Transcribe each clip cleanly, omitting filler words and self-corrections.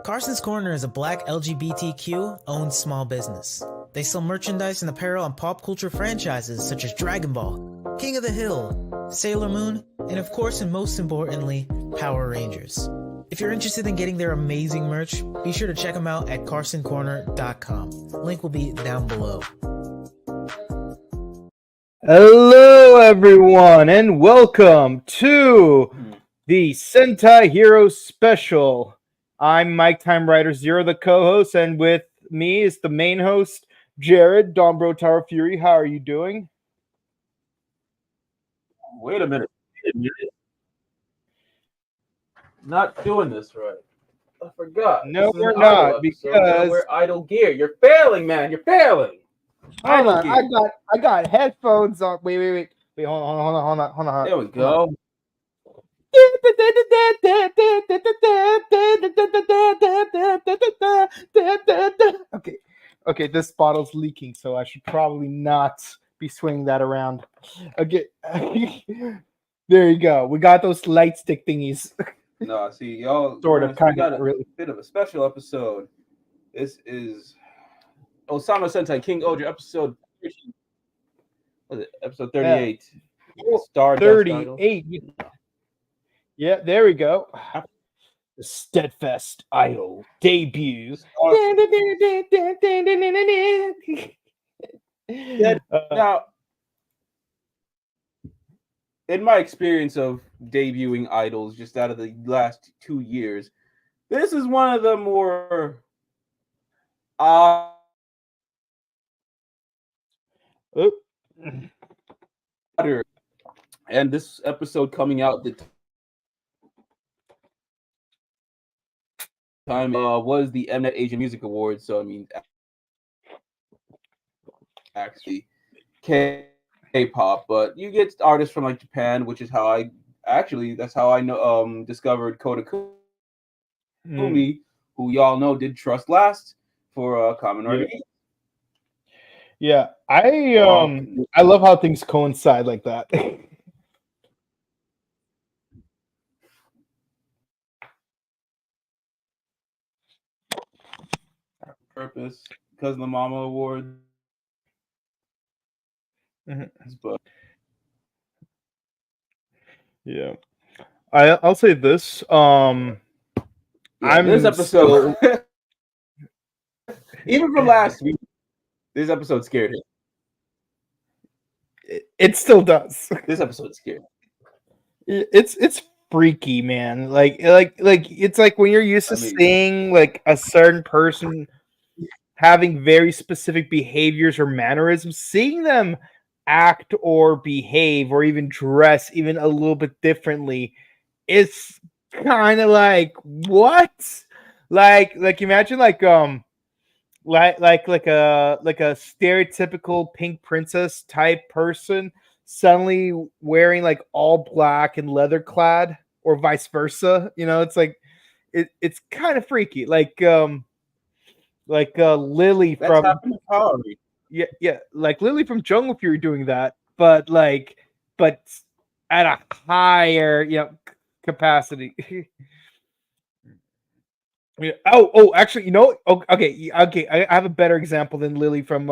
Carson's Corner is a black LGBTQ-owned small business. They sell merchandise and apparel on pop culture franchises such as Dragon Ball, King of the Hill, Sailor Moon, and of course and most importantly, Power Rangers. If you're interested in getting their amazing merch, be sure to check them out at carsoncorner.com. Link will be down below. Hello everyone and welcome to the Sentai Hero Special. I'm Mike Time Rider Zero, the co-host, and with me is the main host, Jared Dombro Tower Fury. How are you doing? Wait a minute. Not doing this right. I forgot. No, we're not, because we're idle gear. You're failing, man. You're failing. Hold on. I got headphones on. Wait. Hold on. There we go. Okay, this bottle's leaking, so I should probably not be swinging that around. Okay, there you go. We got those light stick thingies. No, see, y'all Sort of, kind got of, a really. bit of a special episode. This is Ohsama Sentai KingOhger episode. Was it episode 38? Yeah. Star 38. Yeah, there we go. The Steadfast Idol debut. Now, in my experience of debuting idols just out of the last 2 years, this is one of the more and this episode coming out the time was the Mnet Asian Music Awards, so I mean actually K-pop, but you get artists from like Japan, which is how that's how I know discovered Kota Kumi, who y'all know did Trust Last for Kamen Rider. Yeah, I love how things coincide like that. Purpose because of the Mama Award. But yeah, I'll say this. This episode, even from last week, this episode scared him. It still does. This episode scared. It's freaky, man. Like it's like when you're used to seeing like a certain person having very specific behaviors or mannerisms, seeing them act or behave or even dress even a little bit differently, it's kind of like what? Like imagine like a stereotypical pink princess type person suddenly wearing like all black and leather clad, or vice versa. You know, it's like it's kind of freaky. Like Lily from yeah, like Lily from Jungle Fury doing that, but at a higher capacity. Actually, okay. I have a better example than Lily from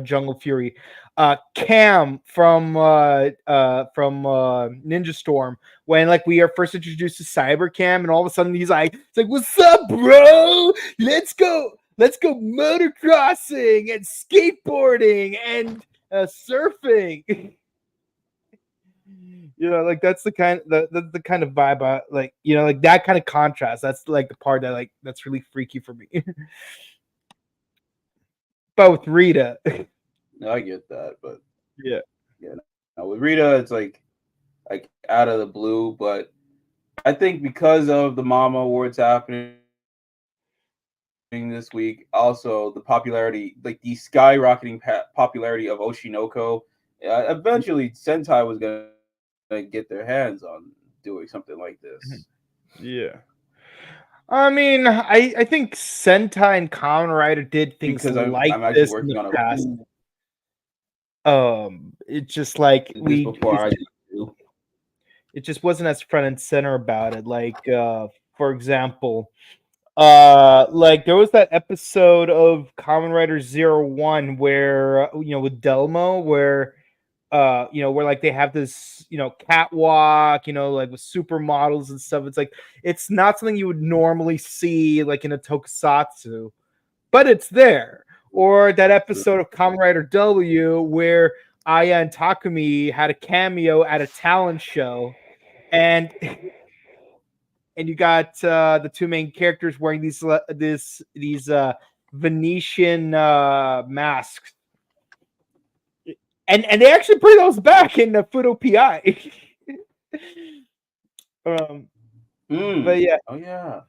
Jungle Fury. Cam from Ninja Storm, when like we are first introduced to Cyber Cam, and all of a sudden it's like, "What's up, bro? Let's go motocrossing and skateboarding and surfing." Like that's the kind of vibe I like. Like that kind of contrast. That's like the part that that's really freaky for me. But with Rita, no, I get that, but yeah. Now with Rita, it's like out of the blue. But I think because of the Mama Awards happening this week, also the popularity, like the skyrocketing popularity of Oshinoko, eventually Sentai was gonna get their hands on doing something like this. Yeah. I mean, I think Sentai and Kamen Rider did things I'm this in the past. It's just like it just wasn't as front and center about it. Like, for example, Like there was that episode of Kamen Rider 01 where with Delmo where where like they have this catwalk, like with supermodels and stuff. It's like it's not something you would normally see like in a tokusatsu, but it's there. Or that episode of Kamen Rider W where Aya and Takumi had a cameo at a talent show, and you got the two main characters wearing these Venetian masks, and they actually bring those back in the Fudo PI. But yeah, oh yeah,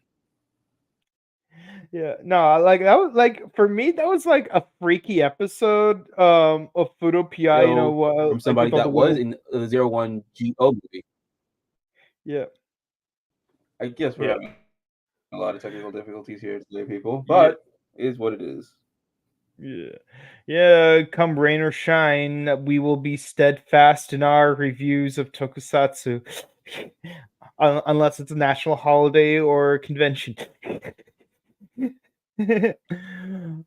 yeah, no, like that was like for me that was like a freaky episode of Fudo PI. from somebody like, that was in the 01 GO movie. Yeah, I guess we're having a lot of technical difficulties here today, people, but it is what it is. Yeah. Come rain or shine, we will be steadfast in our reviews of tokusatsu, unless it's a national holiday or convention.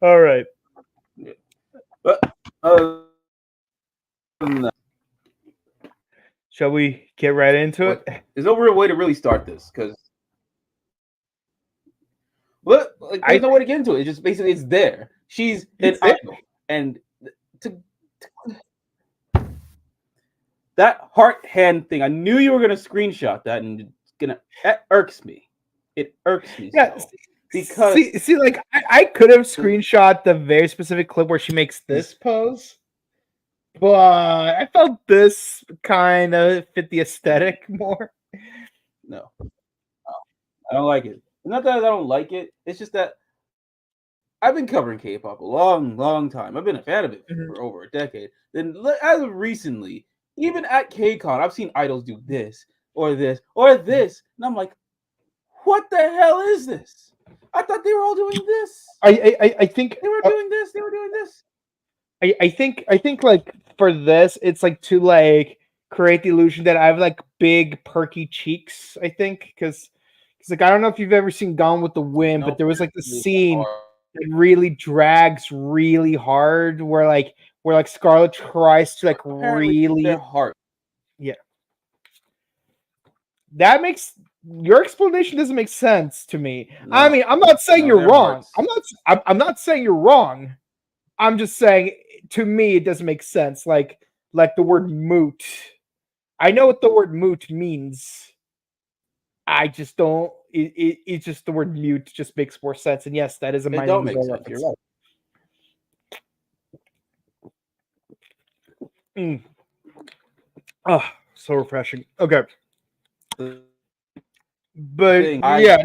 All right. But shall we get right into it? There's no real way to really start this because there's no way to get into it. It's just basically it's there. She's an idol, and that heart hand thing. I knew you were gonna screenshot that, and that irks me. It irks me. Yeah, so, because see, like I could have screenshot the very specific clip where she makes this pose, but I felt this kind of fit the aesthetic more. No, I don't like it. Not that I don't like it. It's just that I've been covering K-pop a long, long time. I've been a fan of it for over a decade. Then, as of recently, even at KCON, I've seen idols do this or this or this, and I'm like, what the hell is this? I thought they were all doing this. I think they were doing this. They were doing this. I think like for this, it's like to like create the illusion that I have like big perky cheeks. I think because like I don't know if you've ever seen Gone with the Wind, but there was like the scene that really drags really hard where Scarlett tries to like really hard. Yeah. That makes your explanation doesn't make sense to me. No, I mean, I'm not saying you're wrong. I'm not saying you're wrong. I'm just saying to me it doesn't make sense. Like the word moot. I know what the word moot means. I just don't. It's just the word mute just makes more sense. And yes, that is a minor. Don't make sense. You're right. Oh, so refreshing. Okay. But I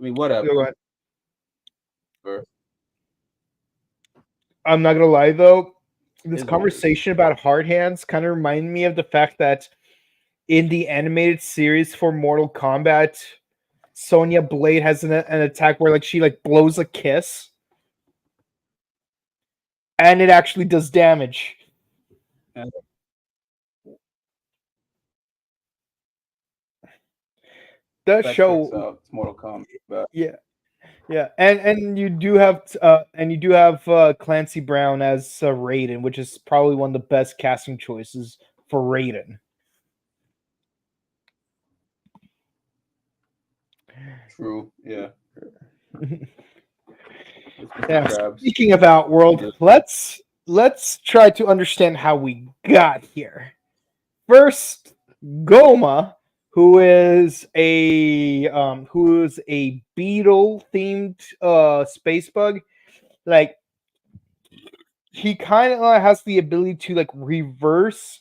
mean, whatever. I'm not gonna lie though. This conversation about hard hands kind of reminded me of the fact that in the animated series for Mortal Kombat, Sonya Blade has an attack where like she like blows a kiss, and it actually does damage. That show, it's Mortal Kombat. Yeah, and you do have Clancy Brown as Raiden, which is probably one of the best casting choices for Raiden. True. Yeah. Yeah. Speaking of Outworld, let's try to understand how we got here. First, Goma, who is a beetle themed space bug, like he kind of has the ability to like reverse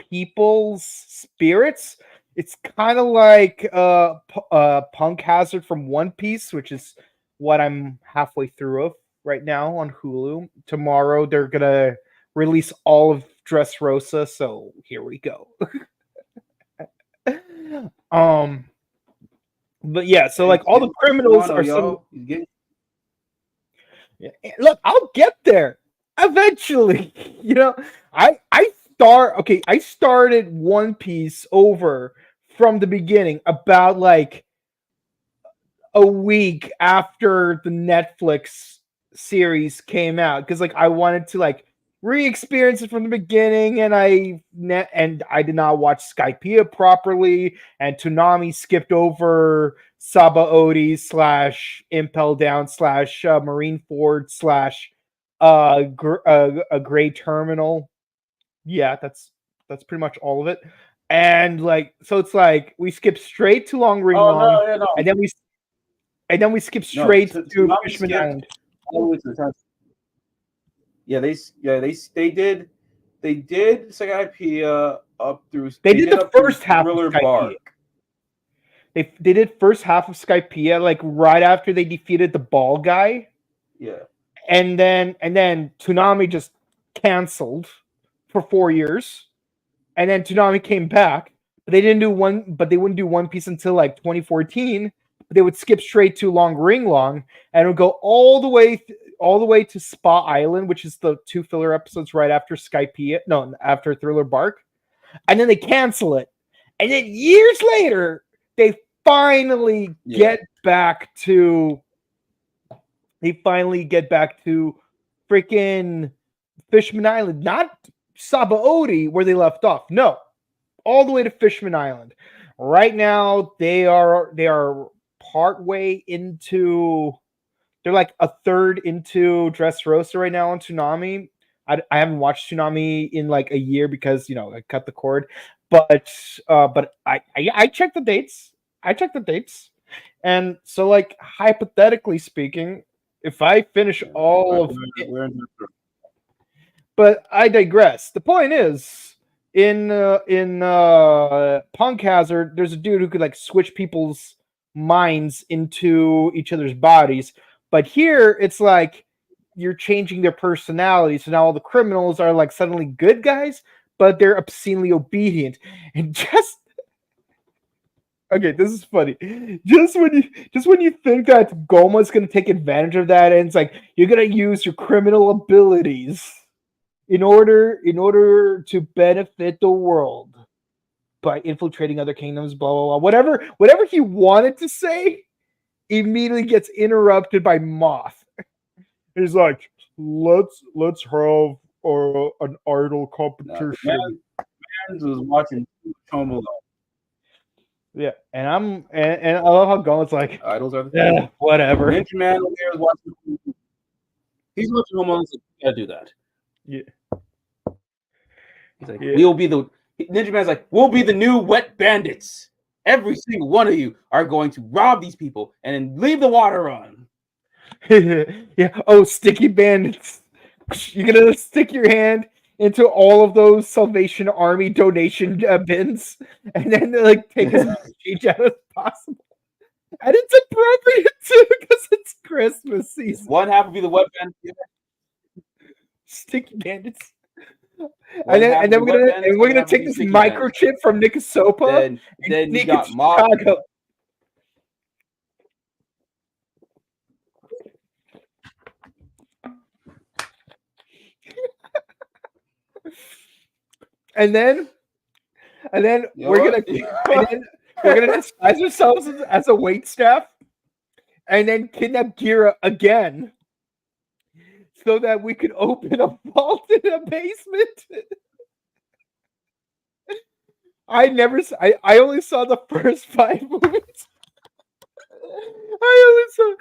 people's spirits. It's kind of like Punk Hazard from One Piece, which is what I'm halfway through of right now on Hulu. Tomorrow they're gonna release all of Dressrosa, so here we go. But yeah, so like all the criminals are so. Yeah, look, I'll get there eventually. I started One Piece over from the beginning about like a week after the Netflix series came out because like I wanted to like re-experience it from the beginning, and I did not watch Skypiea properly, and Toonami skipped over Sabaody / Impel Down / Marineford / a Gray Terminal. Yeah, that's pretty much all of it. And like, so it's like we skip straight to Long Ring Long, no, yeah, no. and then we skip straight to Fishman Island. Yeah, they did Skypiea up through. They did the first half of Thriller Skypiea. Bark. They did first half of Skypiea, like right after they defeated the ball guy. Yeah. And then Toonami just canceled for 4 years. And then Toonami came back, but they wouldn't do One Piece until like 2014. But they would skip straight to Long Ring Long, and it would go all the way to Spa Island, which is the 2 filler episodes right after after Thriller Bark. And then they cancel it. And then years later, they finally get back to freaking Fishman Island, not Sabaody where they left off. No, all the way to Fishman Island. Right now, they are partway into. They're like a third into Dressrosa right now on Toonami. I haven't watched Toonami in like a year because I cut the cord. But I checked the dates. And so like hypothetically speaking, if I finish all of it, but I digress. The point is, in Punk Hazard, there's a dude who could like switch people's minds into each other's bodies. But here, it's like you're changing their personality. So now all the criminals are like suddenly good guys, but they're obscenely obedient. And okay, this is funny. Just when you think that Goma's gonna take advantage of that, and it's like you're gonna use your criminal abilities in order to benefit the world by infiltrating other kingdoms, blah blah blah. Whatever he wanted to say immediately gets interrupted by Moth. He's like, let's have an idol competition. Man was watching Home Alone. Yeah, and I love how Goma's like, idols are the whatever. Ninja Man over there is watching. He's watching Home Alone. Like, you gotta do that. Yeah. He's like, we'll be the Ninja Man's like, we'll be the new wet bandits. Every single one of you are going to rob these people and then leave the water on. Yeah. Oh, sticky bandits. You're gonna stick your hand into all of those Salvation Army donation bins, and then like take as much change out as possible. And it's appropriate too because it's Christmas season. One half will be the wet bandits. Sticky bandits. And then we're gonna take this microchip from Nikasopa. Then you got Chicago. And then we're gonna disguise ourselves as a waitstaff, and then kidnap Gira again, so that we could open a vault in a basement. I only saw the first 5 movies. I only saw.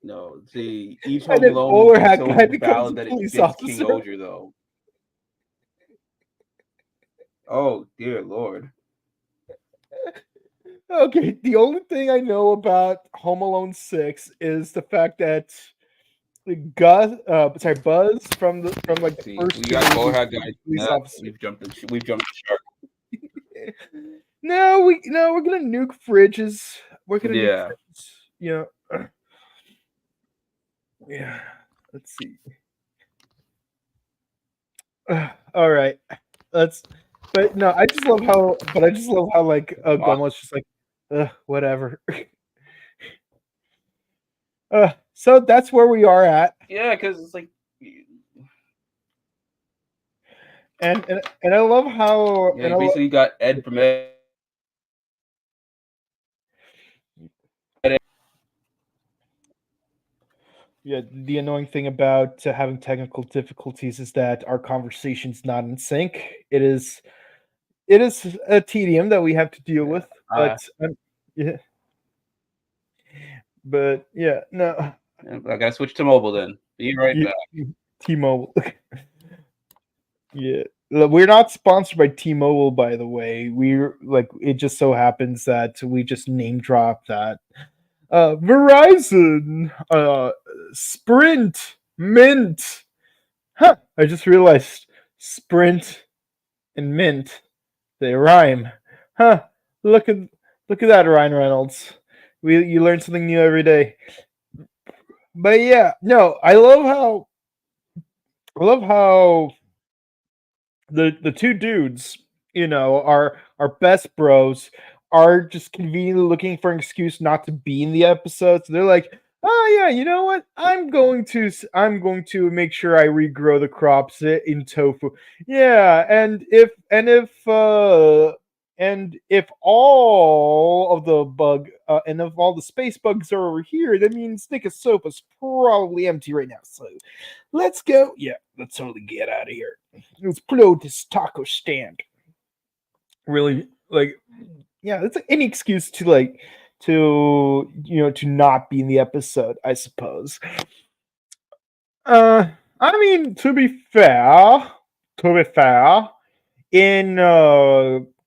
No. See, each Home Alone is so valid that it fits KingOhger, though. Oh dear Lord. Okay, the only thing I know about Home Alone 6 is the fact that Buzz from the first. We got Bullhead guys. We've jumped the shark. No, we're gonna nuke fridges. We're gonna nuke fridges. Yeah. Yeah. Let's see. All right. But no, I just love how like Goma's just like, whatever. So that's where we are at. Yeah, because it's like, and I love how basically you got Ed from Ed Yeah, the annoying thing about having technical difficulties is that our conversation's not in sync. It is a tedium that we have to deal with, I, yeah, but yeah, no, I gotta switch to mobile then. Be right you, back. T-Mobile, yeah. Look, we're not sponsored by T-Mobile, by the way. We're like, it just so happens that we just name drop that. Verizon, Sprint, Mint. Huh, I just realized Sprint and Mint, they rhyme. Huh, look at that, Ryan Reynolds. You learn something new every day. But yeah, no, I love how the two dudes, our best bros, are just conveniently looking for an excuse not to be in the episode. So they're like, "Oh yeah, you know what? I'm going to make sure I regrow the crops in tofu. Yeah, and if all of the bug and if all the space bugs are over here, that means Nick of Soap is probably empty right now. So let's go. Yeah, let's totally get out of here. Let's blow this taco stand. Really, like, yeah, it's like any excuse to to not be in the episode, I suppose. I mean, to be fair, in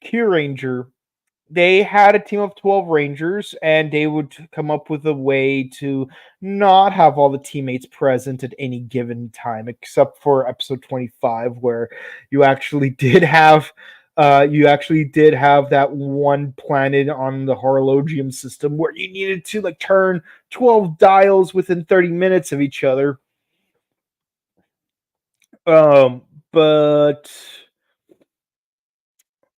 Q Ranger, they had a team of 12 Rangers, and they would come up with a way to not have all the teammates present at any given time, except for episode 25, where you actually did have that one planet on the horologium system where you needed to like turn 12 dials within 30 minutes of each other. Um, but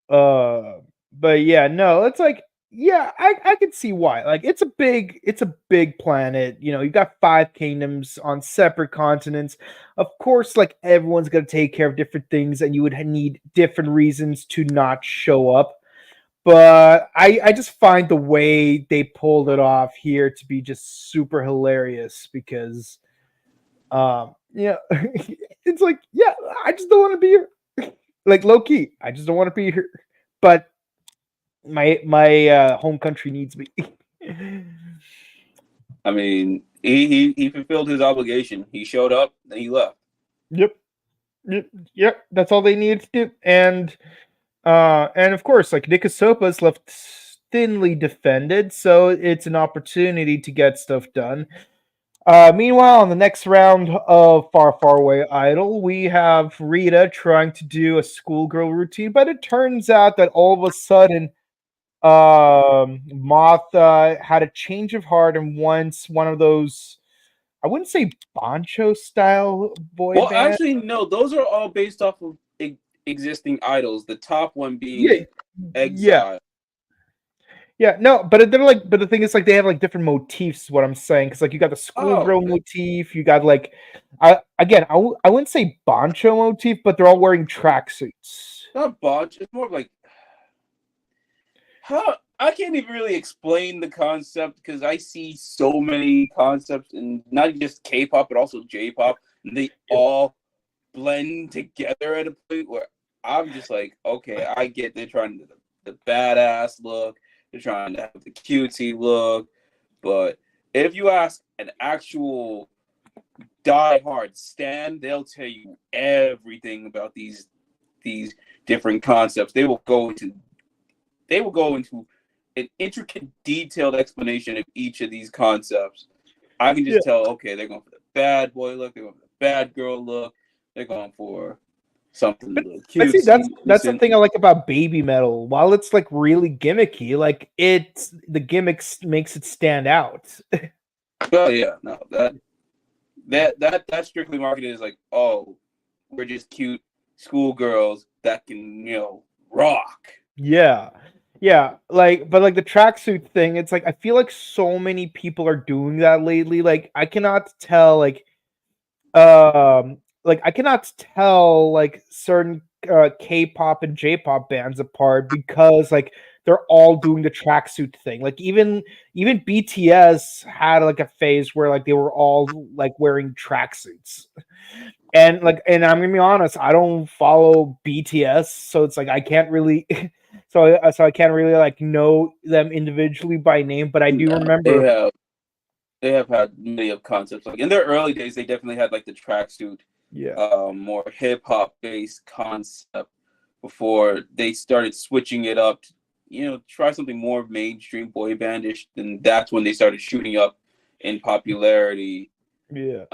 Uh, but yeah, no, it's like, yeah, I could see why. Like, it's a big planet. You've got 5 kingdoms on separate continents. Of course, like everyone's gonna take care of different things, and you would need different reasons to not show up. But I just find the way they pulled it off here to be just super hilarious because yeah, it's like, yeah, I just don't want to be here. Like low key, I just don't want to be here. But my home country needs me. I mean, he fulfilled his obligation. He showed up, then he left. Yep. Yep. That's all they needed to do. And of course, like Nikasopa's left thinly defended, so it's an opportunity to get stuff done. Meanwhile, in the next round of Far Far Away Idol, we have Rita trying to do a schoolgirl routine, but it turns out that all of a sudden Moth had a change of heart and wants one of those, I wouldn't say Bancho style boy Well, band. actually, no. Those are all based off of existing idols. The top one being Yeah, Exile. yeah, no, but the thing is, like, they have like different motifs. Is what I'm saying, because like you got the schoolgirl motif, you got like, I wouldn't say Bancho motif, but they're all wearing tracksuits. Not botch. It's more like how I can't even really explain the concept because I see so many concepts in not just K-pop but also J-pop, and they all blend together at a point where I'm just like, okay, I get they're trying to the badass look, they're trying to have the cutesy look, but if you ask an actual die-hard stan, they'll tell you everything about these different concepts. They will go into an intricate, detailed explanation of each of these concepts. I can just tell, okay, they're going for the bad boy look, they're going for the bad girl look, they're going for something cute. See, that's the thing I like about Baby Metal. While it's like really gimmicky, like the gimmicks makes it stand out. Well, yeah, no, that strictly marketed as like, oh, we're just cute schoolgirls that can rock. Yeah. Yeah, but like the tracksuit thing, it's like I feel like so many people are doing that lately. Like I cannot tell like certain K-pop and J-pop bands apart because like they're all doing the tracksuit thing. Like even BTS had like a phase where like they were all like wearing tracksuits. And I'm gonna be honest, I don't follow BTS, so it's like I can't really so I can't really like know them individually by name, but I do remember they have had many of concepts. Like in their early days, they definitely had like the tracksuit, more hip hop based concept before they started switching it up to, try something more mainstream boy bandish. Then that's when they started shooting up in popularity. Yeah.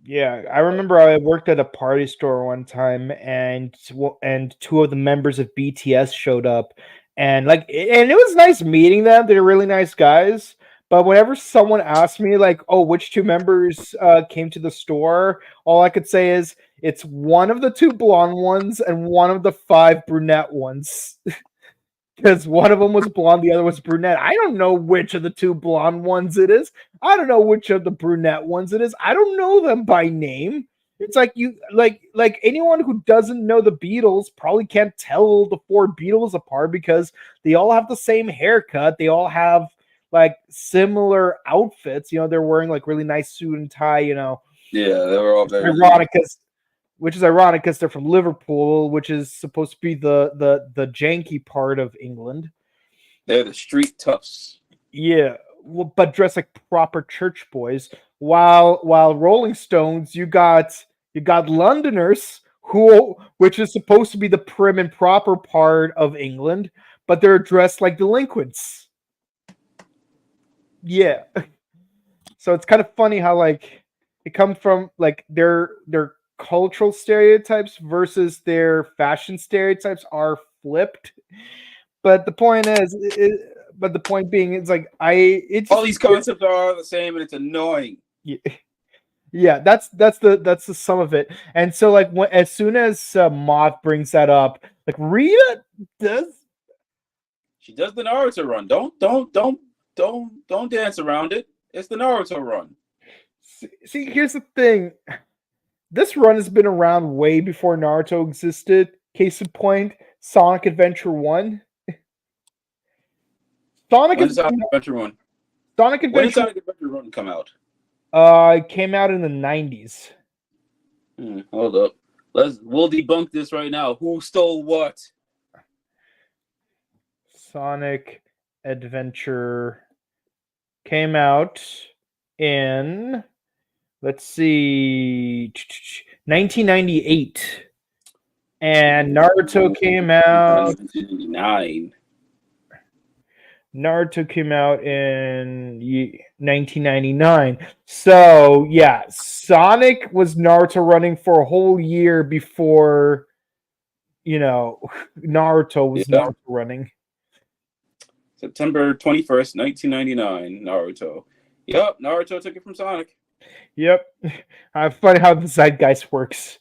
Yeah, I remember I worked at a party store one time, and two of the members of BTS showed up, and it was nice meeting them. They're really nice guys. But whenever someone asked me like, "Oh, which two members came to the store?" all I could say is it's one of the two blonde ones and one of the 5 brunette ones. Because one of them was blonde, the other was brunette. I don't know which of the 2 blonde ones it is. I don't know which of the brunette ones it is. I don't know them by name. It's like you like anyone who doesn't know the Beatles probably can't tell the 4 Beatles apart because they all have the same haircut. They all have like similar outfits. They're wearing like really nice suit and tie. Yeah, they were all very ironic because they're from Liverpool, which is supposed to be the janky part of England. They're the street toughs. Yeah, but dressed like proper church boys. While Rolling Stones, you got Londoners which is supposed to be the prim and proper part of England, but they're dressed like delinquents. Yeah. So it's kind of funny how like it comes from like their cultural stereotypes versus their fashion stereotypes are flipped. But the point being, it's like all these concepts are the same, and it's annoying. Yeah, that's the sum of it. And so like as soon as Moth brings that up, like Rita does the Naruto run. Don't dance around it. It's the Naruto run. See, here's the thing. This run has been around way before Naruto existed. Case in point, Sonic Adventure 1. When did Sonic Adventure 1? When did Sonic Adventure 1 come out? It came out in the 90s. Hold up. We'll debunk this right now. Who stole what? Sonic Adventure came out in, let's see, 1998. And Naruto came out 1999. Naruto came out in 1999. So, yeah, Sonic was Naruto running for a whole year before, Naruto was Naruto running. September 21st, 1999, Naruto. Yep, Naruto took it from Sonic. Yep. Funny how the zeitgeist works.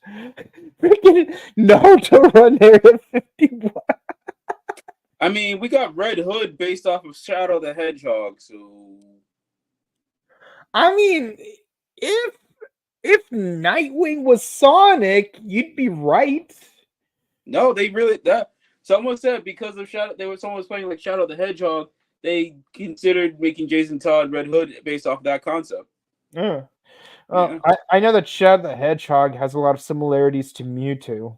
Freaking Naruto run Area 51. I mean, we got Red Hood based off of Shadow the Hedgehog, so... I mean, if Nightwing was Sonic, you'd be right. No, they really... Someone said because of Shadow... Someone was playing like Shadow the Hedgehog, they considered making Jason Todd Red Hood based off that concept. Yeah. I know that Shadow the Hedgehog has a lot of similarities to Mewtwo.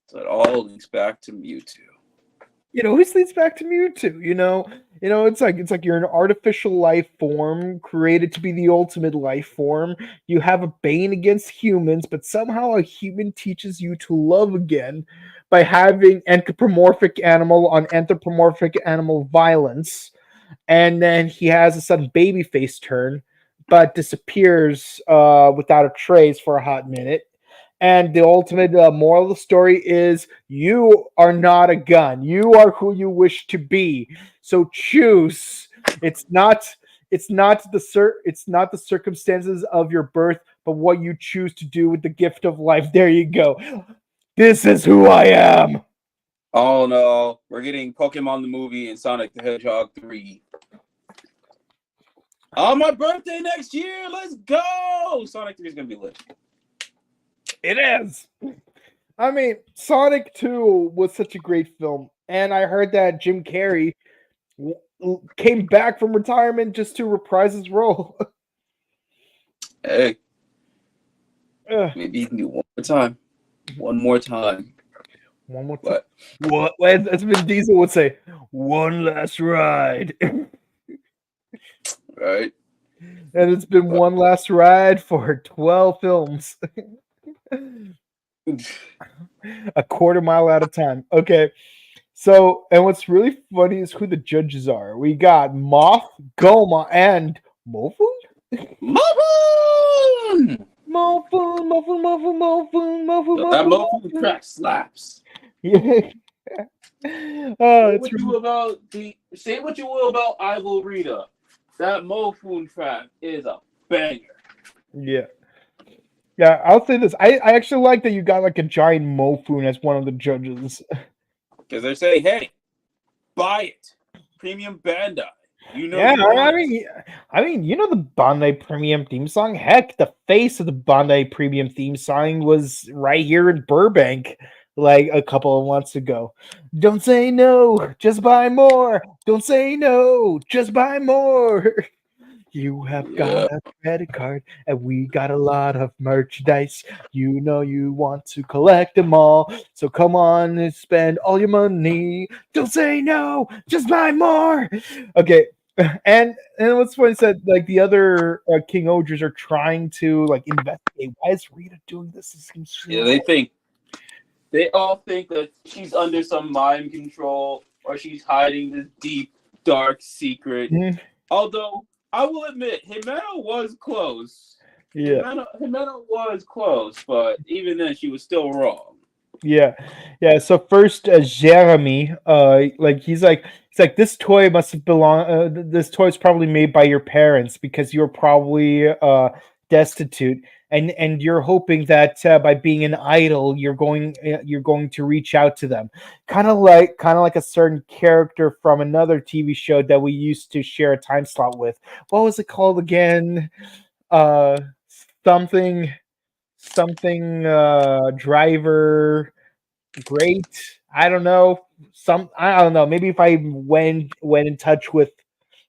So it all leads back to Mewtwo. This leads back to Mewtwo. It's like you're an artificial life form created to be the ultimate life form. You have a bane against humans, but somehow a human teaches you to love again by having anthropomorphic animal on anthropomorphic animal violence. And then he has a sudden baby face turn, but disappears without a trace for a hot minute. And the ultimate moral of the story is you are not a gun. You are who you wish to be. So choose. It's not the circumstances of your birth, but what you choose to do with the gift of life. There you go. This is who I am. Oh no, we're getting Pokemon the movie and Sonic the Hedgehog 3. On my birthday next year, let's go! Sonic 3 is gonna be lit. It is. I mean, Sonic 2 was such a great film, and I heard that Jim Carrey came back from retirement just to reprise his role. Hey, Ugh, maybe you can do one more time. One more time. one more time. But What? As Vin Diesel would say, one last ride. right. And it's been one last ride for 12 films. A quarter mile at a time. Okay. So, and what's really funny is who the judges are. We got Moth, Goma, and Mofun? Mofun! Mofun. That Mofun track slaps. Yeah. Say what you will about Ivo Rita. That Mofun track is a banger. Yeah. Yeah, I'll say this. I actually like that you got like a giant Mofun as one of the judges. Because they're saying, hey, buy it. Premium Bandai. You know. Yeah, I mean, you know the Bandai Premium theme song? Heck, the face of the Bandai Premium theme song was right here in Burbank like a couple of months ago. Don't say no, just buy more. Don't say no, just buy more. You have got a credit card, and we got a lot of merchandise. You know you want to collect them all, so come on and spend all your money. Don't say no, just buy more. Okay, and what's funny said like the other KingOhgers are trying to like investigate. Why is Rita doing this? Yeah, they all think that she's under some mind control or she's hiding this deep, dark secret. Mm-hmm. Although I will admit, Himeno was close. Yeah, Himeno was close, but even then, she was still wrong. Yeah. So first, Jeremy, he's like this toy must have belonged. This toy is probably made by your parents because you're probably destitute, and you're hoping that by being an idol, you're going to reach out to them, kind of like a certain character from another TV show that we used to share a time slot with. What was it called again? Something driver great. I don't know. I don't know. Maybe if I went in touch with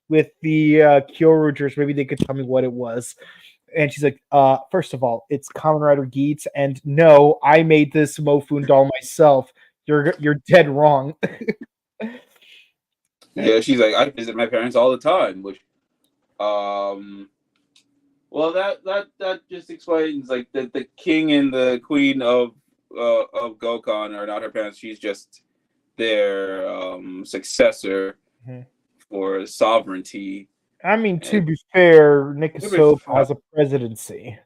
the KingOhgers, maybe they could tell me what it was. And she's like, first of all, it's Kamen Rider Geats, and no, I made this Mofun doll myself. You're dead wrong. Yeah, she's like, I visit my parents all the time, which well, that just explains like the king and the queen of Gokon are not her parents. She's just their successor for sovereignty. I mean, to be fair, Nick Soap has a presidency.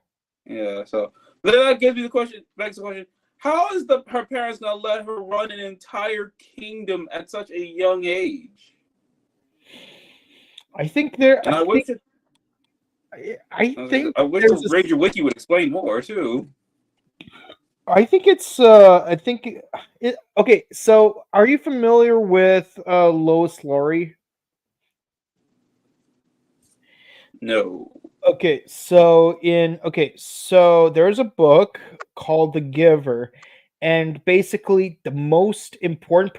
Yeah, so that gives me the question. Begs the question: how is her parents gonna let her run an entire kingdom at such a young age? I think there. And I wish the Ranger Wiki would explain more too. I think it's. Okay, so are you familiar with Lois Lowry? No. Okay, so there's a book called The Giver, and basically the most important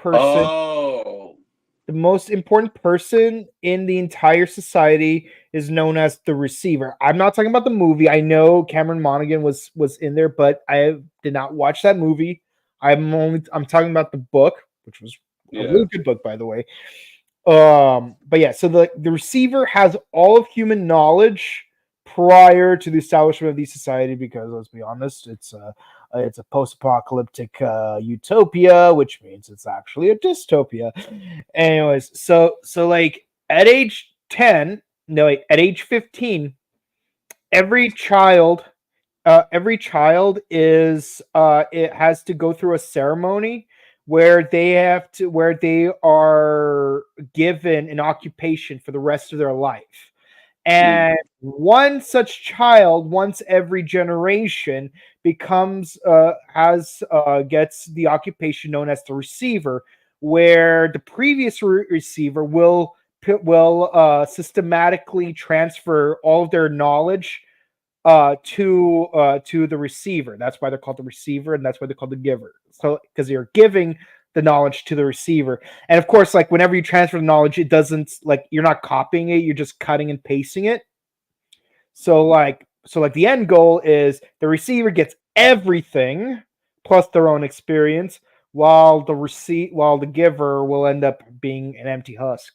person in the entire society is known as the Receiver. I'm not talking about the movie. I know Cameron Monaghan was in there, but I did not watch that movie. I'm talking about the book, which was a really good book, by the way. But yeah, so the Receiver has all of human knowledge prior to the establishment of the society, because let's be honest, it's a post-apocalyptic utopia, which means it's actually a dystopia. Anyways, so like at age 15, every child is it has to go through a ceremony where they are given an occupation for the rest of their life. And one such child, once every generation, gets the occupation known as the Receiver, where the previous receiver will systematically transfer all of their knowledge to the receiver. That's why they're called the receiver, and that's why they're called the giver. So because you're giving the knowledge to the receiver, and of course, like whenever you transfer the knowledge, it doesn't like you're not copying it; you're just cutting and pasting it. So like the end goal is the receiver gets everything plus their own experience, while the giver will end up being an empty husk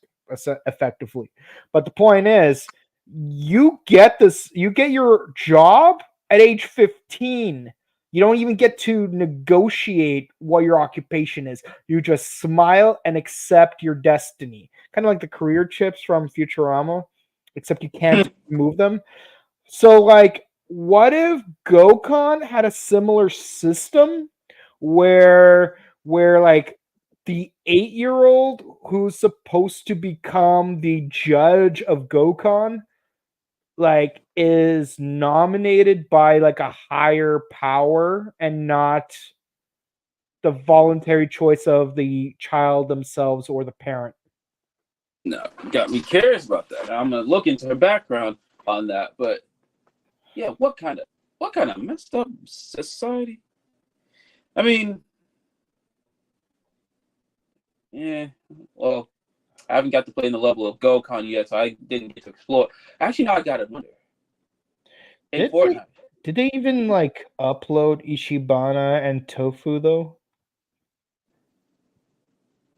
effectively. But the point is, you get your job at age 15. You don't even get to negotiate what your occupation is. You just smile and accept your destiny. Kind of like the career chips from Futurama, except you can't move them. So, like, what if Gokon had a similar system where like the 8-year-old who's supposed to become the judge of Gokon like is nominated by like a higher power and not the voluntary choice of the child themselves or the parent? No, got me curious about that. I'm gonna look into her background on that, but yeah, what kind of messed up society? I mean, yeah, well, I haven't got to play in the level of Gokon yet, so I didn't get to explore. Actually, now I gotta wonder. In Fortnite, did they even like upload Ishibana and Tofu though?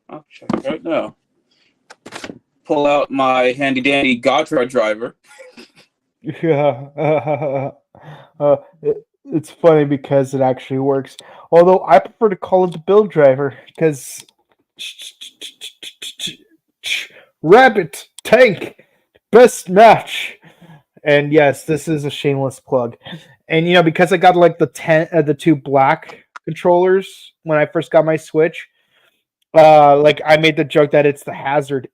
I'll check right now. Pull out my handy dandy Gatra driver. Yeah, it's funny because it actually works. Although I prefer to call it the build driver because rabbit tank best match. And yes, this is a shameless plug. And you know, because I got like the 2 black controllers when I first got my Switch, like I made the joke that it's the hazard.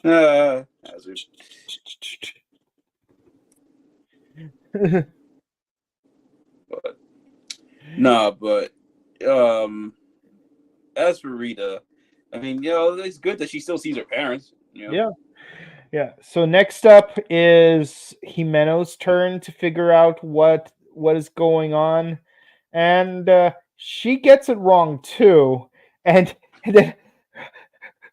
Hazard. But as for Rita, I mean, you know, it's good that she still sees her parents. You know? Yeah. So next up is Himeno's turn to figure out what is going on, and she gets it wrong too. And then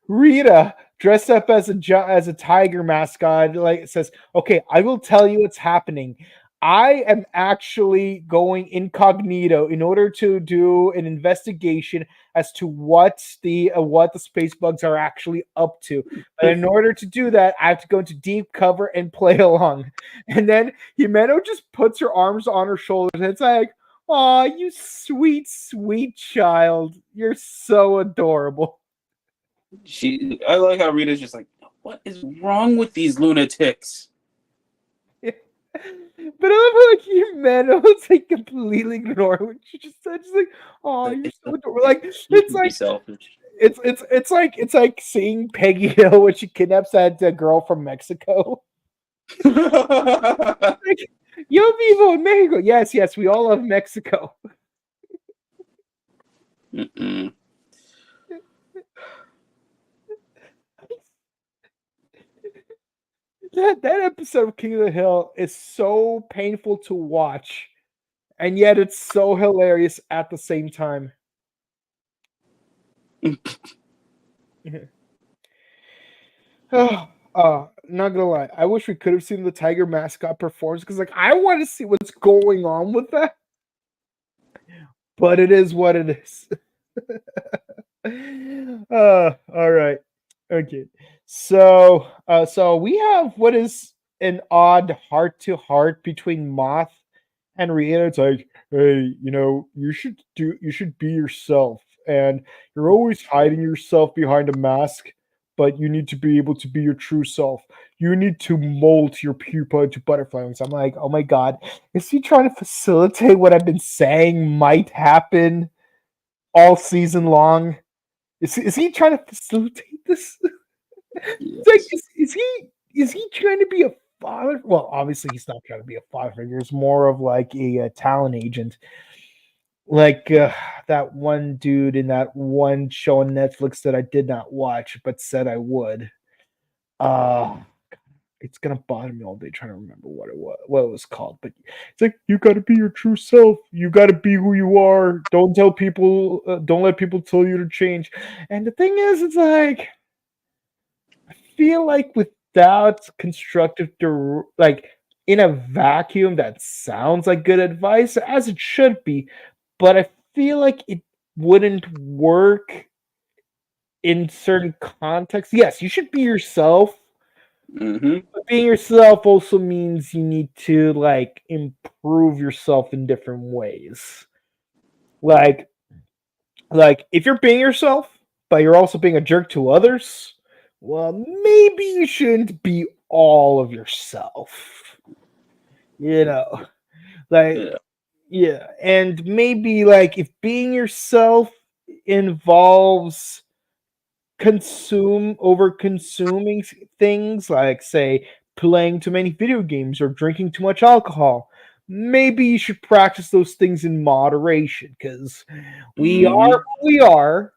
Rita, dressed up as a tiger mascot, like says, "Okay, I will tell you what's happening. I am actually going incognito in order to do an investigation as to what the space bugs are actually up to. And in order to do that, I have to go into deep cover and play along." And then Himeno just puts her arms on her shoulders, and it's like, "Aw, you sweet, sweet child. You're so adorable." I like how Rita's just like, what is wrong with these lunatics? But I love how like Himeno's like completely ignoring what she just said. She's like, "Oh, you're so adorable." Like it's like selfish. It's like seeing Peggy Hill when she kidnaps that girl from Mexico. Like, Yo vivo in Mexico. Yes, we all love Mexico. Mm-mm. That episode of King of the Hill is so painful to watch, and yet it's so hilarious at the same time. Not gonna lie, I wish we could have seen the tiger mascot performance because, like, I want to see what's going on with that. But it is what it is. All right. Okay. So we have what is an odd heart-to-heart between Moth and Rita. It's like, hey, you know, you should be yourself, and you're always hiding yourself behind a mask, but you need to be able to be your true self. You need to mold your pupa into butterfly wings. I'm like, oh my god, is he trying to facilitate what I've been saying might happen all season long? Is he trying to facilitate this? Yes. Like, is he trying to be a father? Well, obviously he's not trying to be a father figure. It's more of like a talent agent. Like that one dude in that one show on Netflix that I did not watch, but said I would. it's gonna bother me all day trying to remember what it was called. But it's like you gotta be your true self. You gotta be who you are. Don't tell people. Don't let people tell you to change. And the thing is, it's like I feel like without constructive, like in a vacuum, that sounds like good advice as it should be. But I feel like it wouldn't work in certain contexts. Yes, you should be yourself. But being yourself also means you need to like improve yourself in different ways. Like if you're being yourself, but you're also being a jerk to others, well, maybe you shouldn't be all of yourself. You know, like yeah, and maybe like if being yourself involves over consuming things like say playing too many video games or drinking too much alcohol, maybe you should practice those things in moderation because we are who we are,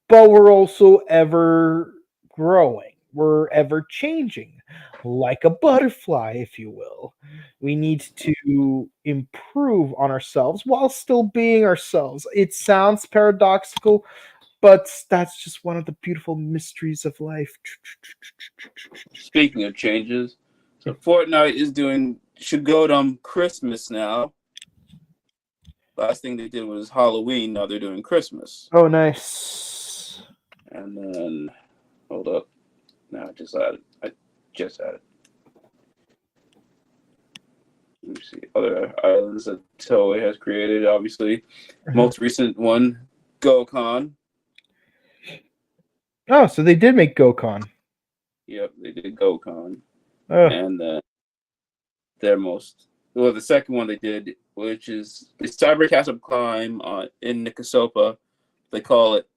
but we're also ever growing, we're ever changing, like a butterfly, if you will. We need to improve on ourselves while still being ourselves. It sounds paradoxical, but that's just one of the beautiful mysteries of life. Speaking of changes, so Fortnite is doing Shigodum Christmas now. Last thing they did was Halloween. Now they're doing Christmas. Oh, nice. And then, hold up. Now I just added. Let me see. Other islands that Toei has created, obviously. Most recent one, Gokon. Oh, so they did make Gokon. Yep, they did Gokon. Oh. And the second one they did, which is the Cyber Castle Climb in Nikasopa. They call it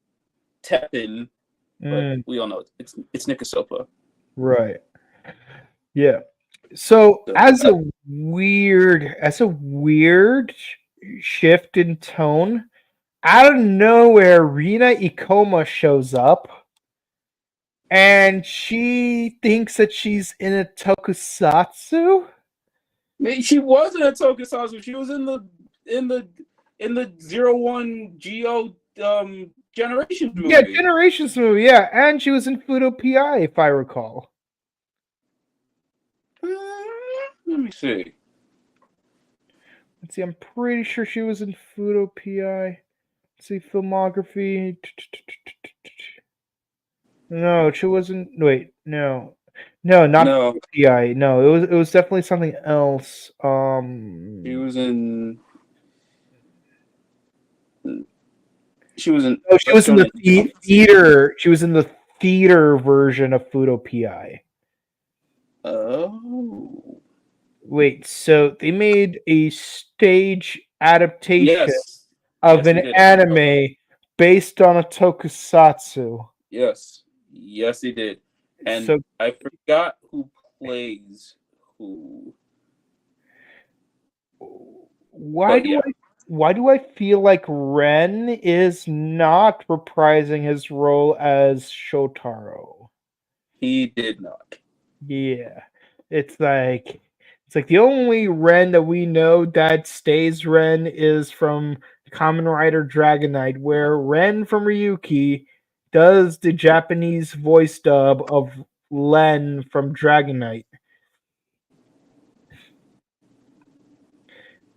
Teppin, but we all know it's Nikasopa. Right. Yeah. So as a weird shift in tone, out of nowhere, Rina Ikoma shows up, and she thinks that she's in a tokusatsu. She wasn't a tokusatsu. She was in the 01 Geo Generations movie. Yeah, Generations movie. Yeah, and she was in Fudo PI, if I recall. Let me see. Let's see. I'm pretty sure she was in Fudo PI. Let's see filmography. No, she wasn't. Wait, no, not Fudo PI. No, it was definitely something else. She was in. She was in. Oh, she was in the theater. She was in the theater version of Fudo PI. Oh. Wait, so they made a stage adaptation of an anime based on a tokusatsu. Yes, they did. And so, I forgot who plays who. Why do I feel like Ren is not reprising his role as Shotaro? He did not. Yeah. It's like the only Ren that we know that stays Ren is from Kamen Rider Dragon Knight, where Ren from Ryuki does the Japanese voice dub of Len from Dragon Knight.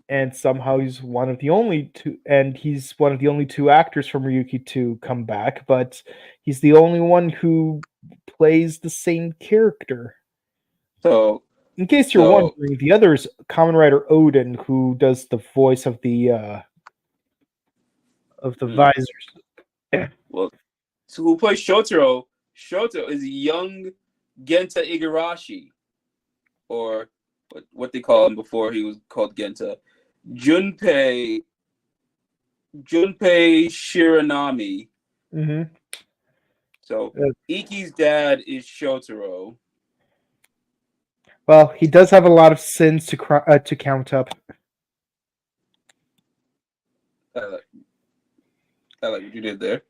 And somehow he's one of the only two actors from Ryuki to come back, but he's the only one who plays the same character. So, in case you're wondering, the other is Kamen Rider Odin, who does the voice of the visors. Well, so who plays Shotaro? Shotaro is young Genta Igarashi, or what they call him before he was called Genta. Junpei Shiranami. Mm-hmm. So Iki's dad is Shotaro. Well, he does have a lot of sins to count up. I like what you did there.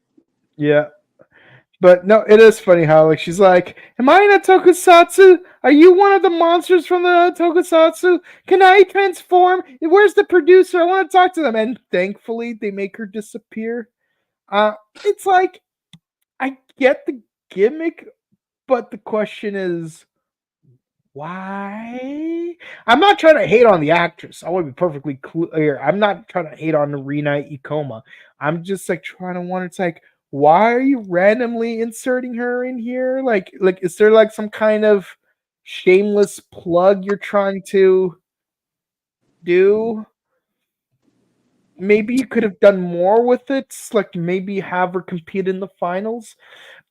Yeah, But no, it is funny how like she's like, "Am I in a tokusatsu? Are you one of the monsters from the tokusatsu? Can I transform? Where's the producer? I want to talk to them." And thankfully, they make her disappear. It's like I get the gimmick, but the question is why? I'm not trying to hate on the actress. I want to be perfectly clear. I'm not trying to hate on Rina Ikoma. I'm just like trying to wonder. It's like, why are you randomly inserting her in here? Like, is there like some kind of shameless plug you're trying to do? Maybe you could have done more with it. Like maybe have her compete in the finals.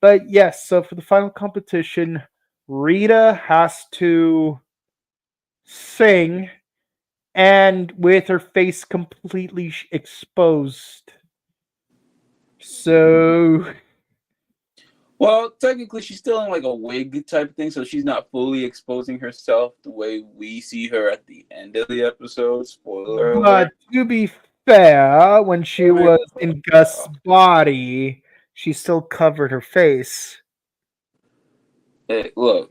But yes, so for the final competition, Rita has to sing and with her face completely exposed. So, Well, technically, she's still in like a wig type thing, so she's not fully exposing herself the way we see her at the end of the episode. Spoiler but alert. to be fair, when she was in Gus' body, she still covered her face. Hey, look,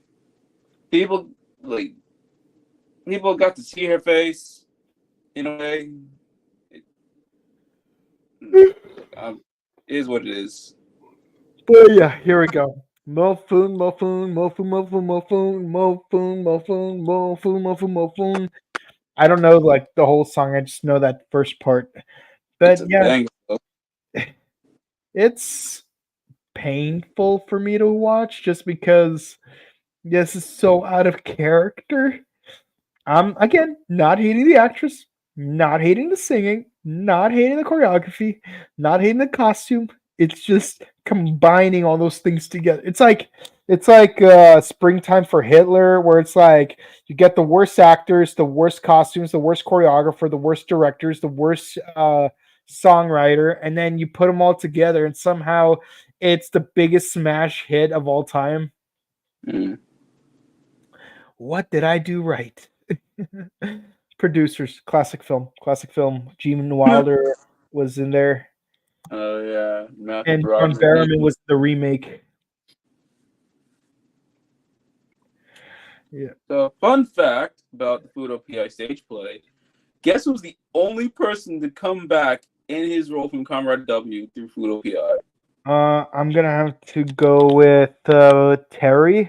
people like people got to see her face in a way. It is what it is. But yeah, here we go. Mofun, mofun, mofun, mofun, mofun, mofun, mofun, mofun, mofun, mofun. I don't know like the whole song. I just know that first part. It's But a yeah, thing. it's painful for me to watch just because this is so out of character. I'm again not hating the actress, not hating the singing, not hating the choreography, not hating the costume. It's just combining all those things together. It's like springtime for Hitler, where it's like you get the worst actors, the worst costumes, the worst choreographer, the worst directors, the worst songwriter, and then you put them all together, and somehow it's the biggest smash hit of all time. Mm. What did I do right? Producers, classic film. Gene Wilder was in there, Oh yeah, Matthew and John Broderick. Barrowman was the remake. Yeah. So, fun fact about the Fudo PI stage play: guess who's the only person to come back in his role from Kamen Rider W through Fudo PI? I'm gonna have to go with Terry.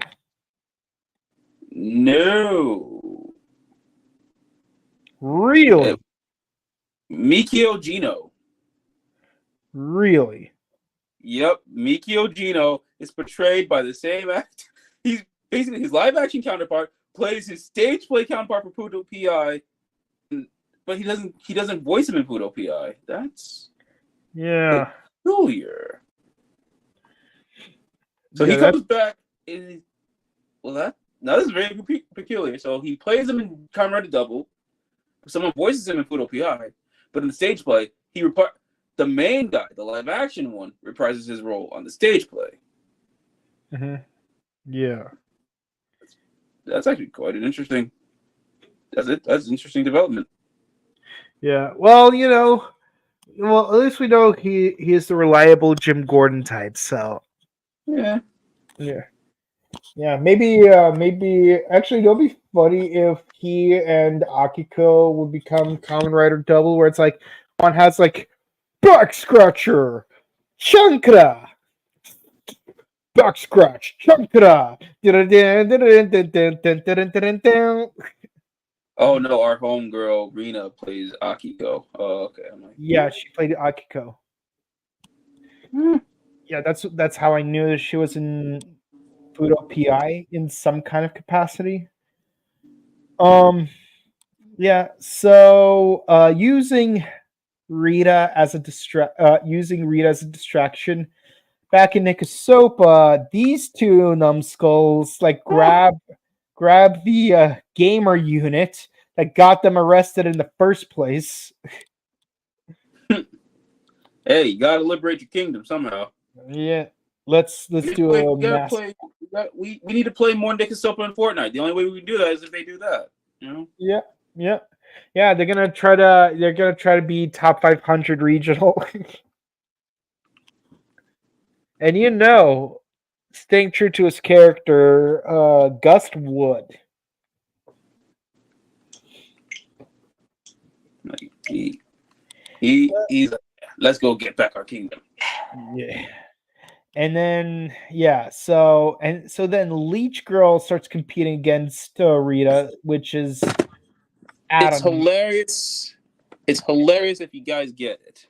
No, Really, Mikio Gino. really. Yep, Mikio Gino is portrayed by the same actor. He's basically his live action counterpart plays his stage play counterpart for Fudo PI, but he doesn't voice him in Fudo PI. That's Yeah. peculiar. So Yeah, he comes back in now this is very peculiar. So he plays him in Kamen Rider Double. Someone voices him in Fudo PI, but in the stage play, the main guy, the live action one, reprises his role on the stage play. Yeah. That's actually quite an interesting. That's an interesting development. Yeah. Well, at least we know he is the reliable Jim Gordon type. So Yeah. yeah. Yeah, maybe actually it'll be funny if he and Akiko would become Kamen Rider Double, where it's like one has like back scratcher, chankra, back scratch, chankra. Oh no, our homegirl Rina plays Akiko. Oh, okay. I'm like, Yeah, she played Akiko. Yeah, that's how I knew that she was in Fudo PI in some kind of capacity. Yeah, so using Rita as a distraction. Back in Nikasopa, these two numbskulls like grab the gamer unit that got them arrested in the first place. hey, you gotta liberate your kingdom somehow. Yeah, let's do a mass. We need to play more Nikasopa in Fortnite. The only way we can do that is if they do that. You know? Yeah. They're gonna try to be top 500 regional. And staying true to his character, Gust Wood. Like, he's let's go get back our kingdom. Yeah. And then so then Leech Girl starts competing against Rita, which is It's hilarious. It's hilarious if you guys get it.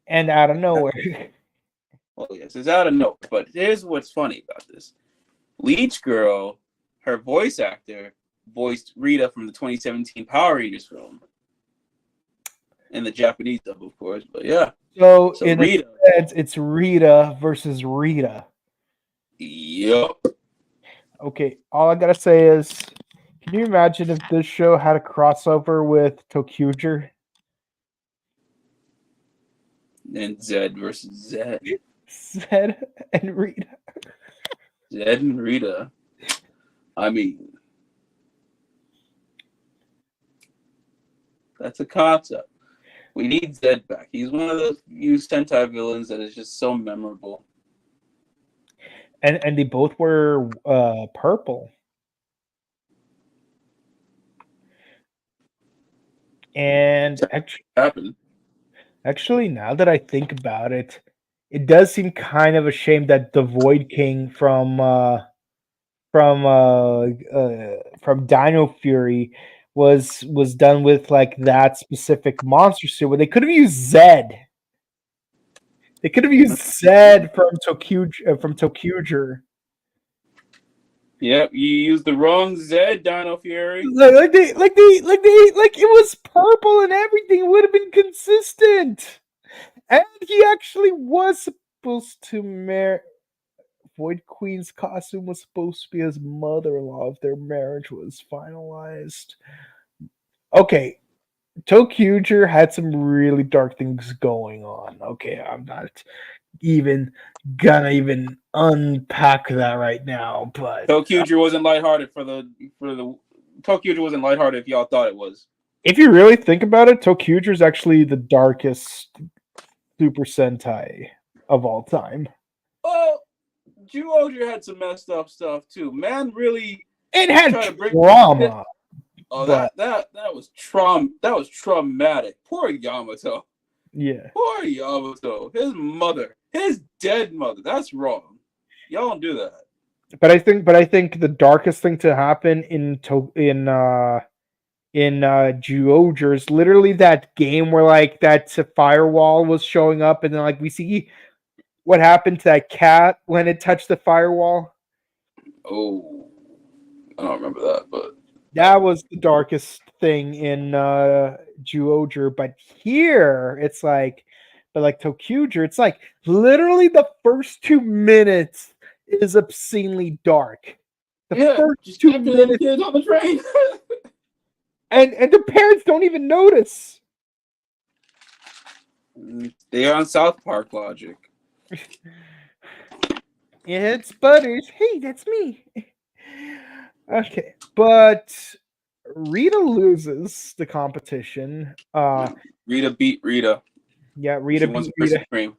And out of nowhere. Oh yes, it's out of nowhere. But here's what's funny about this: Leech Girl, her voice actor, voiced Rita from the 2017 Power Rangers film, in the Japanese dub, of course. But yeah. So in Rita, it's Rita versus Rita. Yup. Okay, all I gotta say is, can you imagine if this show had a crossover with ToQger? And Zed versus Zed. Zed and Rita. Zed and Rita. I mean, that's a concept. We need Zed back. He's one of those used Sentai villains that is just so memorable. And they both were purple. And actually, now that I think about it, it does seem kind of a shame that the Void King from Dino Fury was done with like that specific monster suit. Where they could have used Zed. They could have used Zed from ToQger. Yep, you used the wrong Zed, Dino Fury. Like it was purple and everything. It would have been consistent. And he actually was supposed to marry. Void Queen's costume was supposed to be his mother-in-law if their marriage was finalized. Okay, ToQger had some really dark things going on. Okay, I'm not even gonna unpack that right now, but ToQger wasn't lighthearted for the ToQger wasn't lighthearted if y'all thought it was. If you really think about it, ToQger is actually the darkest Super Sentai of all time. Well, KingOhger had some messed up stuff too. Man, really, it had drama. Oh, that was traumatic. Poor Yamato. Yeah. Poor Yamato. His mother, his dead mother. That's wrong. Y'all don't do that. But I think the darkest thing to happen in KingOhger is literally that game where like that firewall was showing up, and then like we see what happened to that cat when it touched the firewall. Oh, I don't remember that, but that was the darkest thing in KingOhger. But here it's like, ToQger, it's like literally the first 2 minutes is obscenely dark. The first 2 minutes kids on the train. and the parents don't even notice. They are on South Park logic. It's Butters. Hey, that's me. Okay, but Rita loses the competition. Rita beat Rita. Yeah, Rita beat Rita. Cream.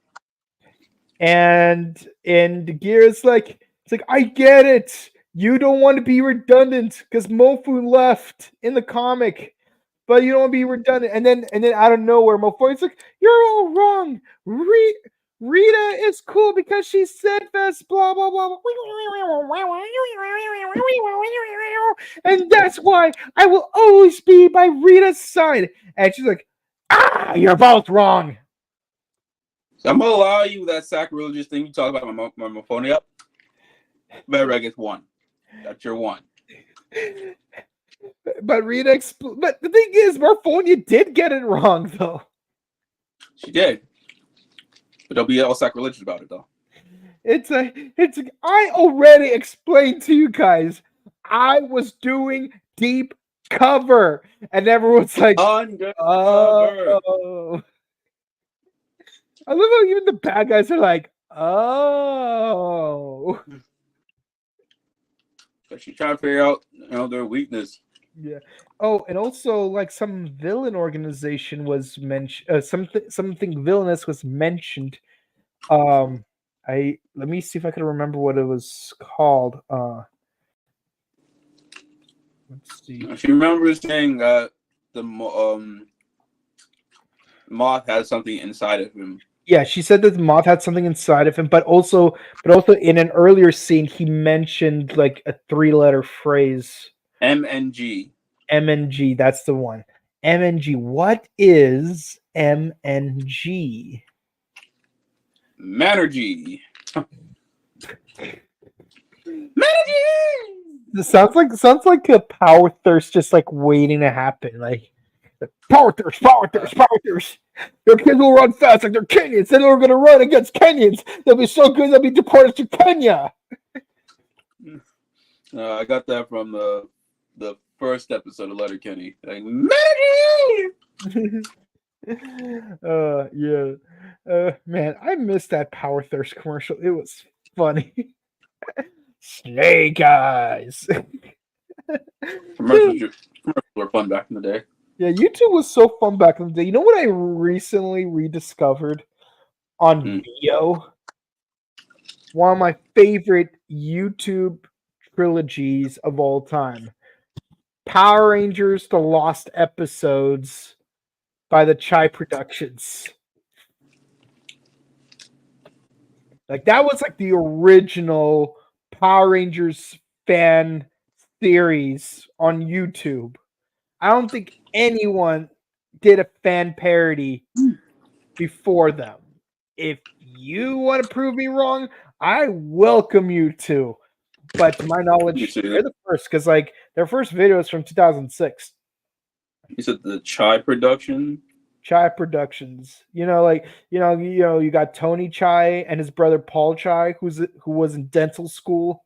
And Gear's like, it's like, I get it. You don't want to be redundant because Mofu left in the comic, but you don't want to be redundant. And then out of nowhere, Mofu's like, you're all wrong. Rita is cool because she's steadfast, blah, blah, blah. And that's why I will always be by Rita's side. And she's like, you're both wrong. So I'm going to allow you that sacrilegious thing you talk about my Morphonia. But gets one. That's your one. But Rita, but the thing is, Morphonia did get it wrong, though. She did. But don't be all sacrilegious about it, though. I already explained to you guys, I was doing deep cover, and everyone's like, undercover. Oh. I love how even the bad guys are like, oh. But she's trying to figure out, their weakness. Yeah. Oh, and also like some villain organization was mentioned. Something villainous was mentioned. I let me see if I can remember what it was called. Let's see. She remembers saying that the moth has something inside of him. Yeah, she said that the moth had something inside of him, but also in an earlier scene, he mentioned like a 3-letter phrase. MNG. MNG, that's the one. MNG. What is MNG? Manergy. It sounds like a power thirst just like waiting to happen. Like power thirst. Your kids will run fast like they're Kenyans. Then they're gonna run against Kenyans. They'll be so good they'll be deported to Kenya. I got that from the first episode of Letterkenny. Like yeah. Man, I missed that power thirst commercial. It was funny. Snake eyes. commercials were fun back in the day. Yeah, YouTube was so fun back in the day. You know what I recently rediscovered on Vio? One of my favorite YouTube trilogies of all time. Power Rangers: The Lost Episodes by the Chai Productions. Like that was like the original Power Rangers fan series on YouTube. I don't think anyone did a fan parody before them. If you want to prove me wrong, I welcome you to. But to my knowledge, they're the first because like their first video is from 2006. You said the Chai production? Chai Productions. You got Tony Chai and his brother Paul Chai, who was in dental school.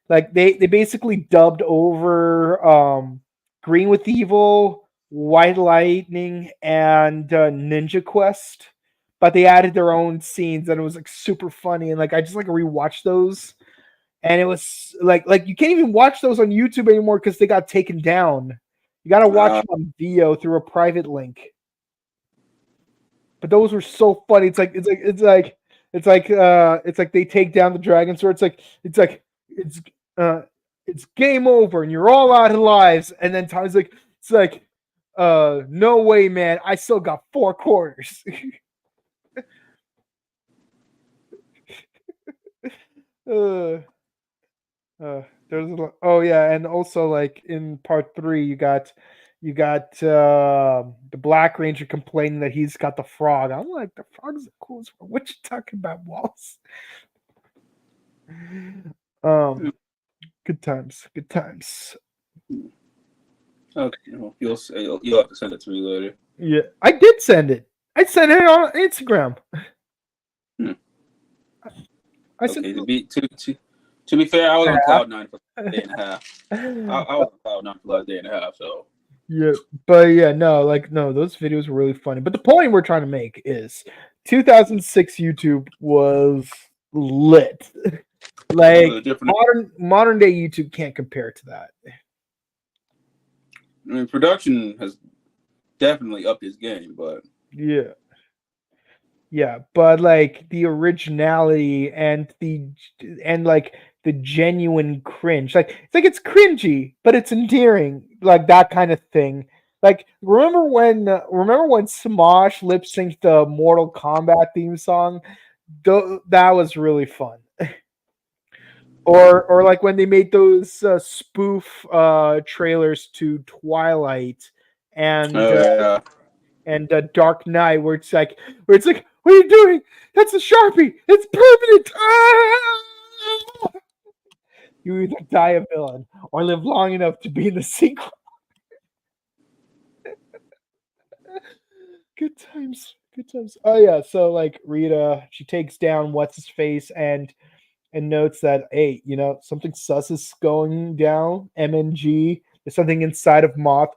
Like they basically dubbed over Green with Evil, White Lightning, and Ninja Quest, but they added their own scenes, and it was like super funny. And like I just like rewatched those, and it was like you can't even watch those on YouTube anymore because they got taken down. You got to watch them on Vio through a private link. But those were so funny. It's like they take down the dragon sword. It's game over and you're all out of lives. And then Tommy's like, no way, man. I still got 4 quarters. And also like in part 3, you got the Black Ranger complaining that he's got the frog. I'm like, the frog's the coolest one. What you talking about, Wallace? Good times. Okay, you'll have to send it to me later. Yeah, I did send it. I sent it on Instagram. To be fair, I was on Cloud 9 for a day and a half. I was on Cloud 9 for like a day and a half, so. Yeah, but no, those videos were really funny. But the point we're trying to make is 2006 YouTube was lit. Like modern day YouTube can't compare to that. I mean, production has definitely upped its game, but yeah, but like the originality and like the genuine cringe, like it's cringy, but it's endearing, like that kind of thing. Like remember when Smosh lip synced the Mortal Kombat theme song? That was really fun. Or like when they made those spoof trailers to Twilight and Dark Knight, where it's like, what are you doing? That's a Sharpie. It's permanent. Ah! You either die a villain or live long enough to be in the sequel. Good times. Oh yeah, so like Rita, she takes down what's his face and notes that, hey, something sus is going down. MNG. There's something inside of Moth.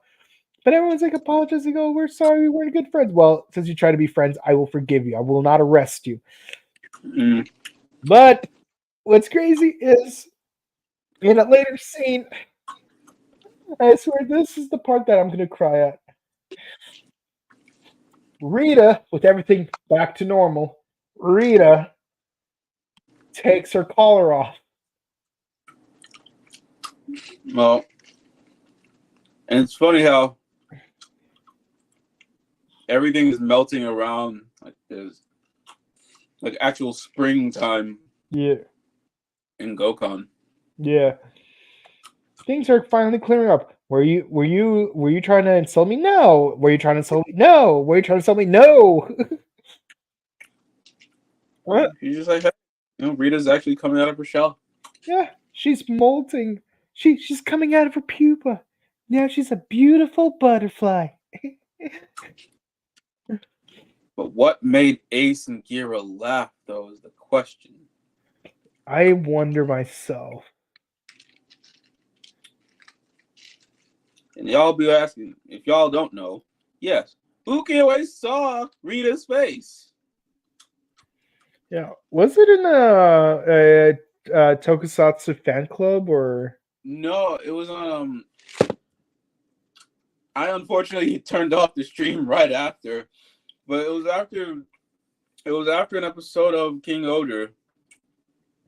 But everyone's like apologizing. Oh, we're sorry, we weren't good friends. Well, since you try to be friends, I will forgive you. I will not arrest you. But what's crazy is in a later scene, I swear this is the part that I'm going to cry at. Rita, with everything back to normal, Rita takes her collar off. Well, and it's funny how everything is melting around like there's like actual springtime. Yeah. In Gokon. Yeah. Things are finally clearing up. Were you trying to insult me? No. Were you trying to insult me? No. Were you trying to insult me? No. What? She's just like, hey, Rita's actually coming out of her shell. Yeah, she's molting. She's coming out of her pupa. Now she's a beautiful butterfly. But what made Ace and Gira laugh, though, is the question. I wonder myself. And y'all be asking, if y'all don't know, yes, Uki always saw Rita's face. Yeah, was it in a Tokusatsu fan club or? No, it was on. I unfortunately turned off the stream right after, but it was after. It was after an episode of KingOhger.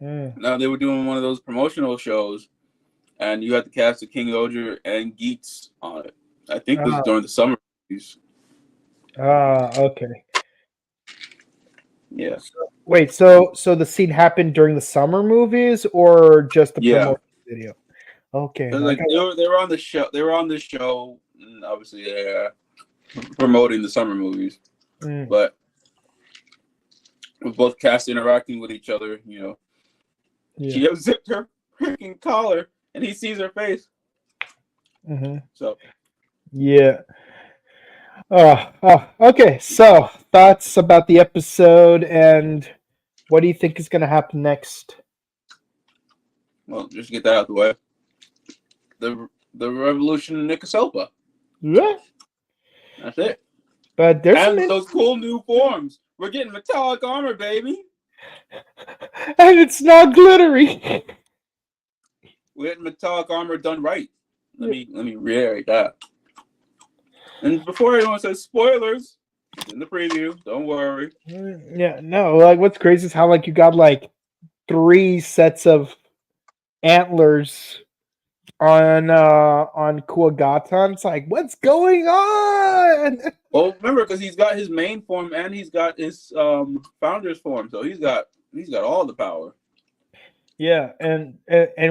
Now they were doing one of those promotional shows, and you had the cast of KingOhger and Skits on it. I think this was during the summer movies. Okay. Yeah. Wait, so the scene happened during the summer movies or just the promotion video? Okay. Like they were on the show. They were on this show, and obviously promoting the summer movies. But with both casts interacting with each other, she unzipped her freaking collar, and he sees her face. So. Yeah. Okay. So, thoughts about the episode, and what do you think is going to happen next? Well, just to get that out of the way. The revolution in Nikasopa. Yeah. That's it. But there's and those cool new forms. We're getting metallic armor, baby. And it's not glittery. We're getting metallic armor done right. Let me reiterate that. And before anyone says spoilers, it's in the preview. Don't worry. Yeah, no. Like, what's crazy is how you got 3 sets of antlers on Kuwagatan. It's like, what's going on? Well, remember, because he's got his main form and he's got his founder's form, so he's got all the power. Yeah, and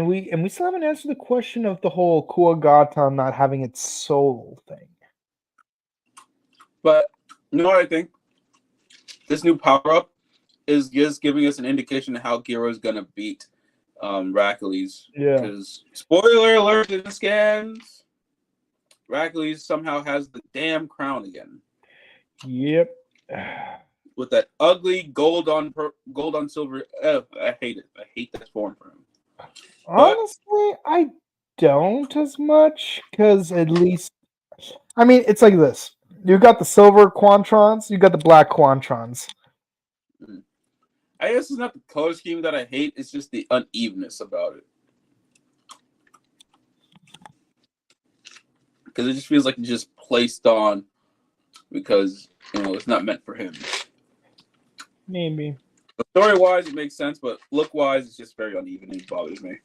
we still haven't answered the question of the whole Kuwagatan not having its soul thing. But you know what I think? This new power-up is just giving us an indication of how Giro's gonna beat Heracles. Yeah. Because spoiler alert in the scans, Heracles somehow has the damn crown again. Yep. With that ugly gold on silver. I hate it. I hate that form for him. Honestly, I don't as much, because at least, I mean, it's like this. You got the silver Quantrons, you got the black Quantrons. I guess it's not the color scheme that I hate, it's just the unevenness about it. Because it just feels like it's just placed on because, it's not meant for him. Maybe. Story-wise, it makes sense, but look-wise, it's just very uneven and it bothers me.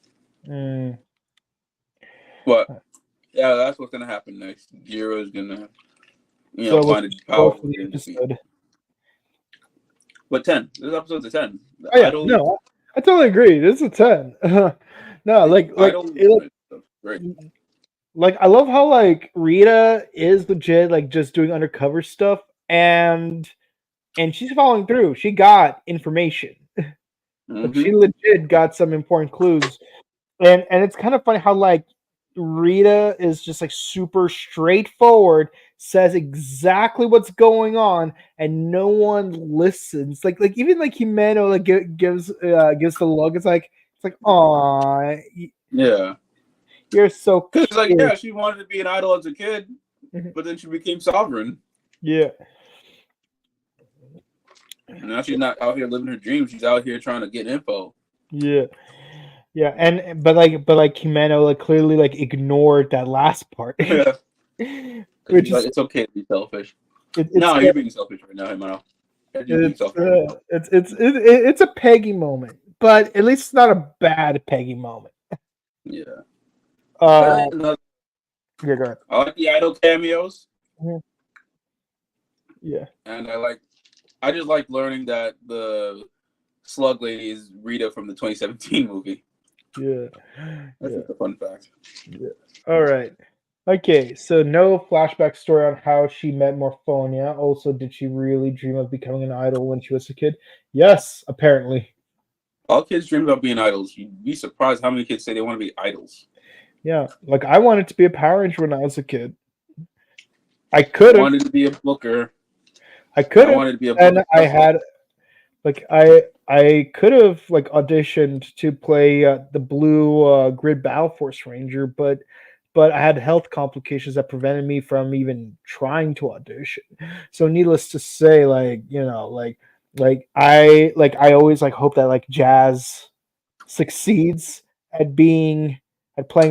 But, yeah, that's what's going to happen next. Giro is going to, find his power. But 10. This episode's a 10. Oh, yeah, no, I totally agree. This is a 10. No, I love how Rita is legit just doing undercover stuff, and she's following through. She got information. She legit got some important clues, and it's kind of funny how Rita is just super straightforward, says exactly what's going on, and no one listens. Even Himeno gives the look. It's like, aw, yeah, you're so cute. Yeah, she wanted to be an idol as a kid, but then she became sovereign. Yeah. And now she's not out here living her dreams. She's out here trying to get info. Yeah. Yeah, but Himeno clearly ignored that last part. Yeah. Which is it's okay to be selfish. You're being selfish right now, Himeno. It's a Peggy moment. but at least it's not a bad Peggy moment. Yeah. Yeah, Another- go ahead. I like the idol cameos, Yeah. and I just like learning that the Slug Lady is Rita from the 2017 movie. Yeah. That's just a fun fact. Yeah. All right. Okay, so no flashback story on how she met Morphonia. Also, did she really dream of becoming an idol when she was a kid? Yes, apparently. All kids dream about being idols. You'd be surprised how many kids say they want to be idols. Yeah, like I wanted to be a Power Ranger when I was a kid. I could I have. wanted to be a booker. I could have. wanted to be a And booker. I had, like, I could have like auditioned to play the blue Grid Battle Force Ranger, but I had health complications that prevented me from even trying to audition. So needless to say, I always like hope that like Jazz succeeds at playing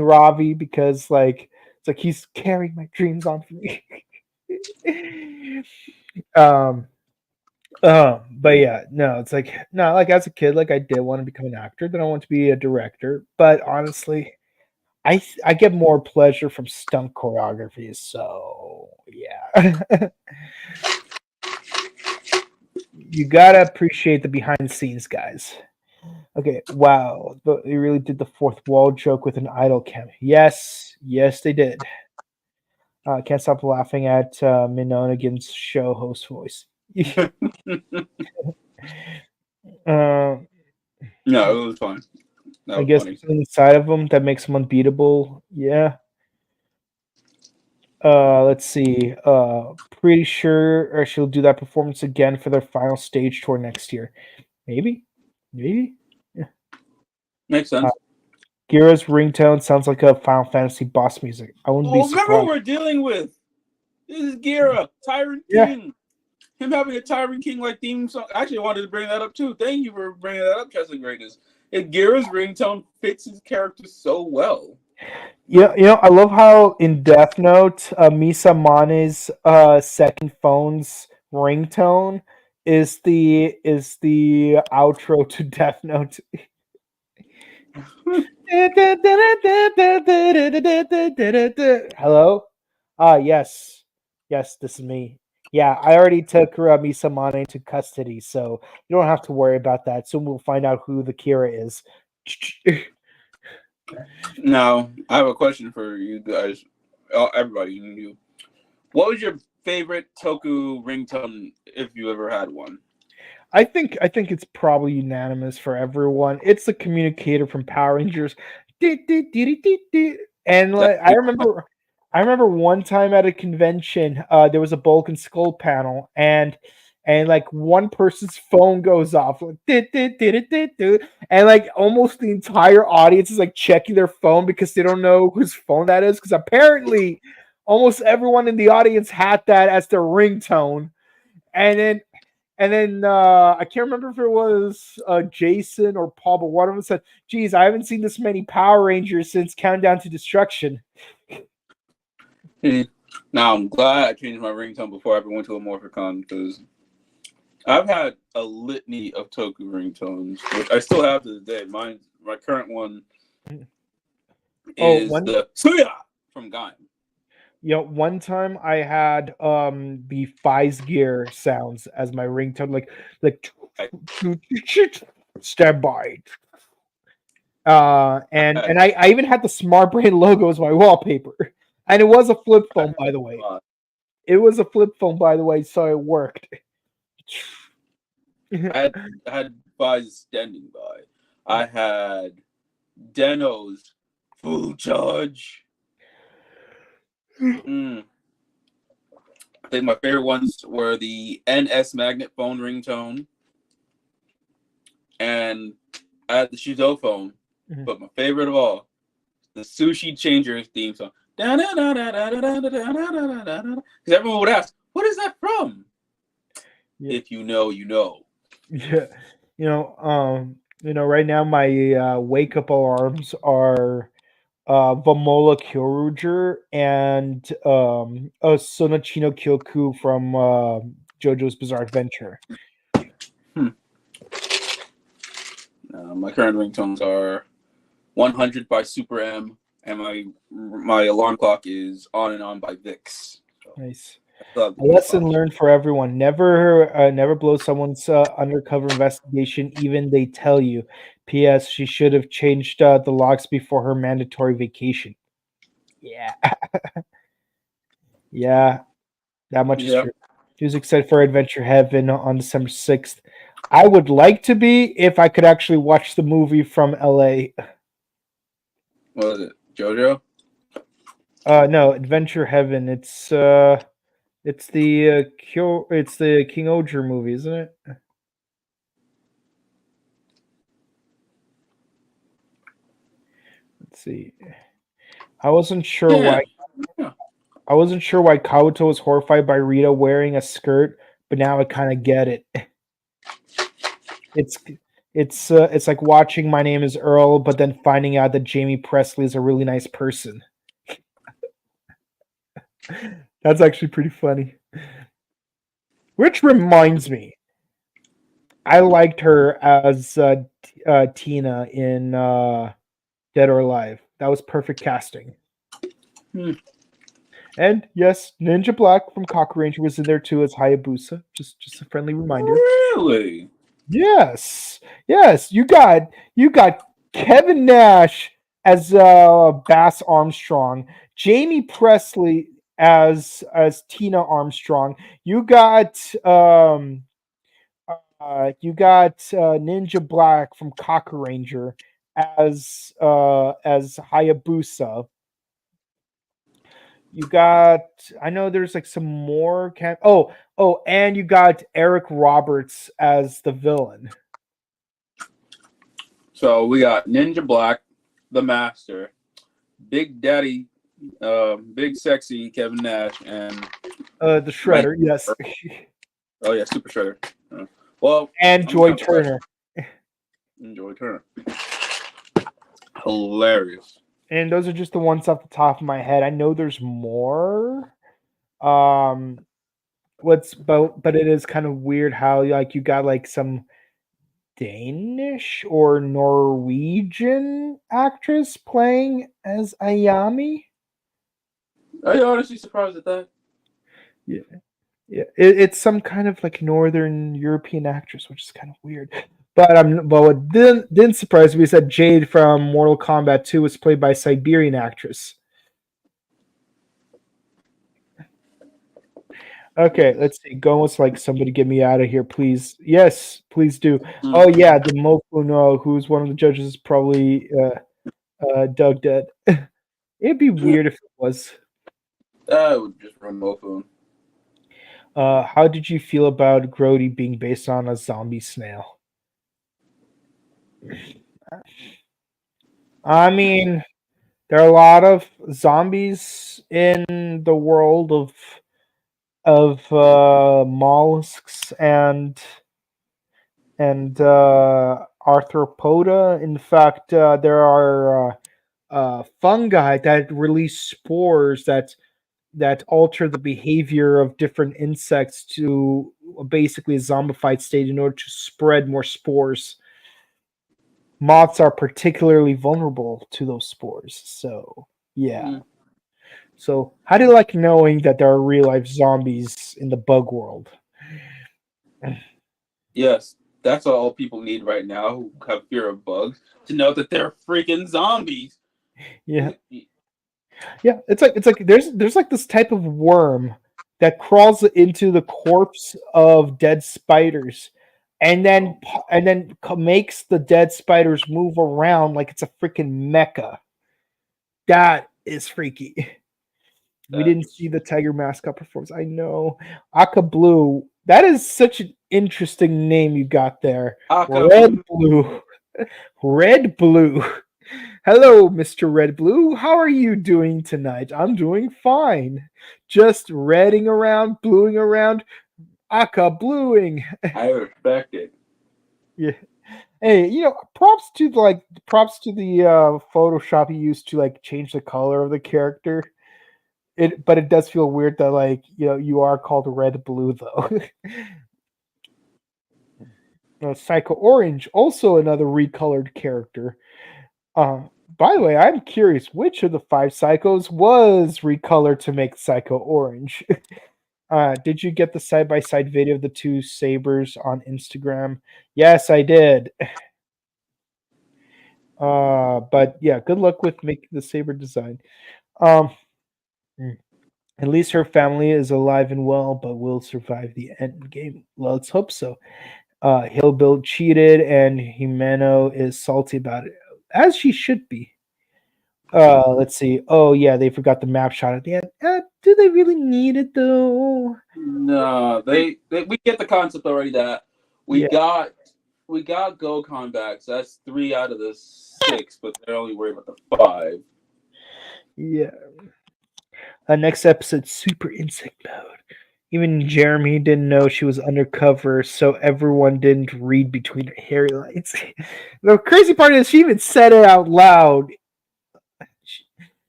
Ravi, because like it's like he's carrying my dreams on for me. um but yeah, no, it's like no, like as a kid, like I did want to become an actor, then I want to be a director. But honestly, I get more pleasure from stunt choreography, so yeah. You gotta appreciate the behind the scenes guys. Okay, wow, but they really did the fourth wall joke with an idol cam. Yes, they did. Can't stop laughing at Minonagin's show host voice. No, it was fun. That I was guess funny. something inside of them that makes them unbeatable. Yeah. Let's see. Pretty sure she'll do that performance again for their final stage tour next year. Maybe. Yeah. Makes sense. Gira's ringtone sounds like a Final Fantasy boss music. I wouldn't be surprised. Remember what we're dealing with. This is Gira, Tyrant King. Him having a Tyrant King like theme song. Actually, I wanted to bring that up too. Thank you for bringing that up, Kessler Greatness. And Gira's ringtone fits his character so well. Yeah, I love how in Death Note, Misa Mane's second phone's ringtone is the outro to Death Note. Hello? Yes, this is me. Yeah, I already took Misa Mane into custody, so you don't have to worry about that. Soon we'll find out who the Kira is. Now, I have a question for you guys, everybody. You, what was your favorite Toku ringtone if you ever had one? I think it's probably unanimous for everyone. It's the communicator from Power Rangers. And like, I remember one time at a convention, there was a Bulk and Skull panel, and like one person's phone goes off, like, and like almost the entire audience is like checking their phone because they don't know whose phone that is, because apparently almost everyone in the audience had that as their ringtone. And then I can't remember if it was Jason or Paul, but one of them said, "Geez, I haven't seen this many Power Rangers since Countdown to Destruction." Now, I'm glad I changed my ringtone before I ever went to a Morphicon, because I've had a litany of Toku ringtones, which I still have to this day. My current one is the Suya from Gaim. One time I had the Fies Gear sounds as my ringtone, like stand by. And I even had the Smart Brain logo as my wallpaper. And it was a flip phone, by the way. It was a flip phone, by the way, so it worked. I had Fies standing by. I had Deno's full charge. I think my favorite ones were the NS Magnet phone ringtone, and I had the Shizo phone. But my favorite of all, the Sushi Changers theme song. Because everyone would ask, "What is that from?" Yeah. If you know, you know. Yeah, right now my wake up alarms are Vamola Kyoruger and Sonachino Kyoku from JoJo's Bizarre Adventure. My current ringtones are 100 by Super M, and my alarm clock is On and On by Vix. So, Nice. a lesson learned for everyone: never blow someone's undercover investigation, even they tell you. P.S. She should have changed the locks before her mandatory vacation. Yeah, yeah, that much is true. She was excited for Adventure Heaven on December 6th. I would like to be if I could actually watch the movie from LA. What is it? JoJo? No, Adventure Heaven. It's the KingOhger movie, isn't it? Let's see. I wasn't sure why Kabuto was horrified by Rita wearing a skirt, but now I kind of get it. It's like watching My Name is Earl, but then finding out that Jamie Presley is a really nice person. That's actually pretty funny. Which reminds me, I liked her as Tina in Dead or Alive. That was perfect casting. And yes, Ninja Black from Cock Ranger was in there too as Hayabusa. Just a friendly reminder. Really? Yes. You got Kevin Nash as Bass Armstrong, Jamie Presley as Tina Armstrong. You got Ninja Black from Cock Ranger as Hayabusa. You got, I know there's like some more and you got Eric Roberts as the villain. So we got Ninja Black, the Master, Big Daddy, Big Sexy Kevin Nash, and the Shredder, yes. Oh yeah, Super Shredder. And Joy Turner. Joy Turner. Hilarious. And those are just the ones off the top of my head. I know there's more. But it is kind of weird how like you got like some Danish or Norwegian actress playing as Ayami. Are you honestly surprised at that? Yeah. It's some kind of like Northern European actress, which is kind of weird. But what didn't surprise me is that Jade from Mortal Kombat 2 was played by a Siberian actress. Okay, let's see. Gomo's like, somebody get me out of here, please. Yes, please do. Oh yeah, the Mokuno, who's one of the judges, is probably Doug Dead. It'd be weird if it was. I would just run Mofu. How did you feel about Grody being based on a zombie snail? I mean, there are a lot of zombies in the world of mollusks and arthropoda. In fact, there are fungi that release spores that alter the behavior of different insects to basically a zombified state in order to spread more spores. Moths are particularly vulnerable to those spores. So, yeah. So, how do you like knowing that there are real-life zombies in the bug world? Yes, that's all people need right now who have fear of bugs, to know that they're freaking zombies. Yeah. Yeah, it's like there's like this type of worm that crawls into the corpse of dead spiders and then makes the dead spiders move around like it's a freaking mecha. That is freaky. We didn't see the Tiger mascot performance. I know. Aka Blue. That is such an interesting name you got there. Red Blue. Red Blue. Hello, Mr. Red Blue. How are you doing tonight? I'm doing fine. Just redding around, bluing around. Aka bluing. I respect it. Yeah. Hey, props to the Photoshop you used to like change the color of the character. But it does feel weird that you are called Red Blue though. Psycho Orange, also another recolored character. By the way, I'm curious which of the 5 Psychos was recolored to make Psycho Orange. Did you get the side-by-side video of the 2 sabers on Instagram? Yes, I did. But yeah, good luck with making the saber design. At least her family is alive and well, but will survive the end game. Let's hope so. Hillbill cheated, and Himeno is salty about it, as she should be. Let's see. Oh yeah, they forgot the map shot at the end. Do they really need it though? No, we get the concept already that we got Gokon back, so that's 3 out of the 6, but they're only worried about the 5. Yeah. Next episode, Super Insect Mode. Even Jeremy didn't know she was undercover, so everyone didn't read between her hairy lines. The crazy part is she even said it out loud.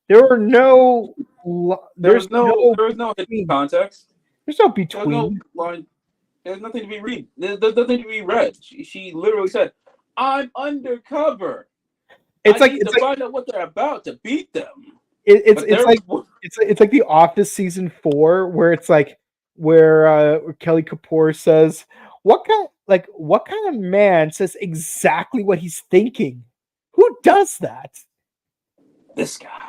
There were no. There was no hidden context. There's no between. There's no line. There's nothing to be read. There's nothing to be read. She literally said, "I'm undercover. I need to find out what they're about to beat them." It's like The Office season 4, where it's like where Kelly Kapoor says, "What kind of man says exactly what he's thinking? Who does that?" This guy.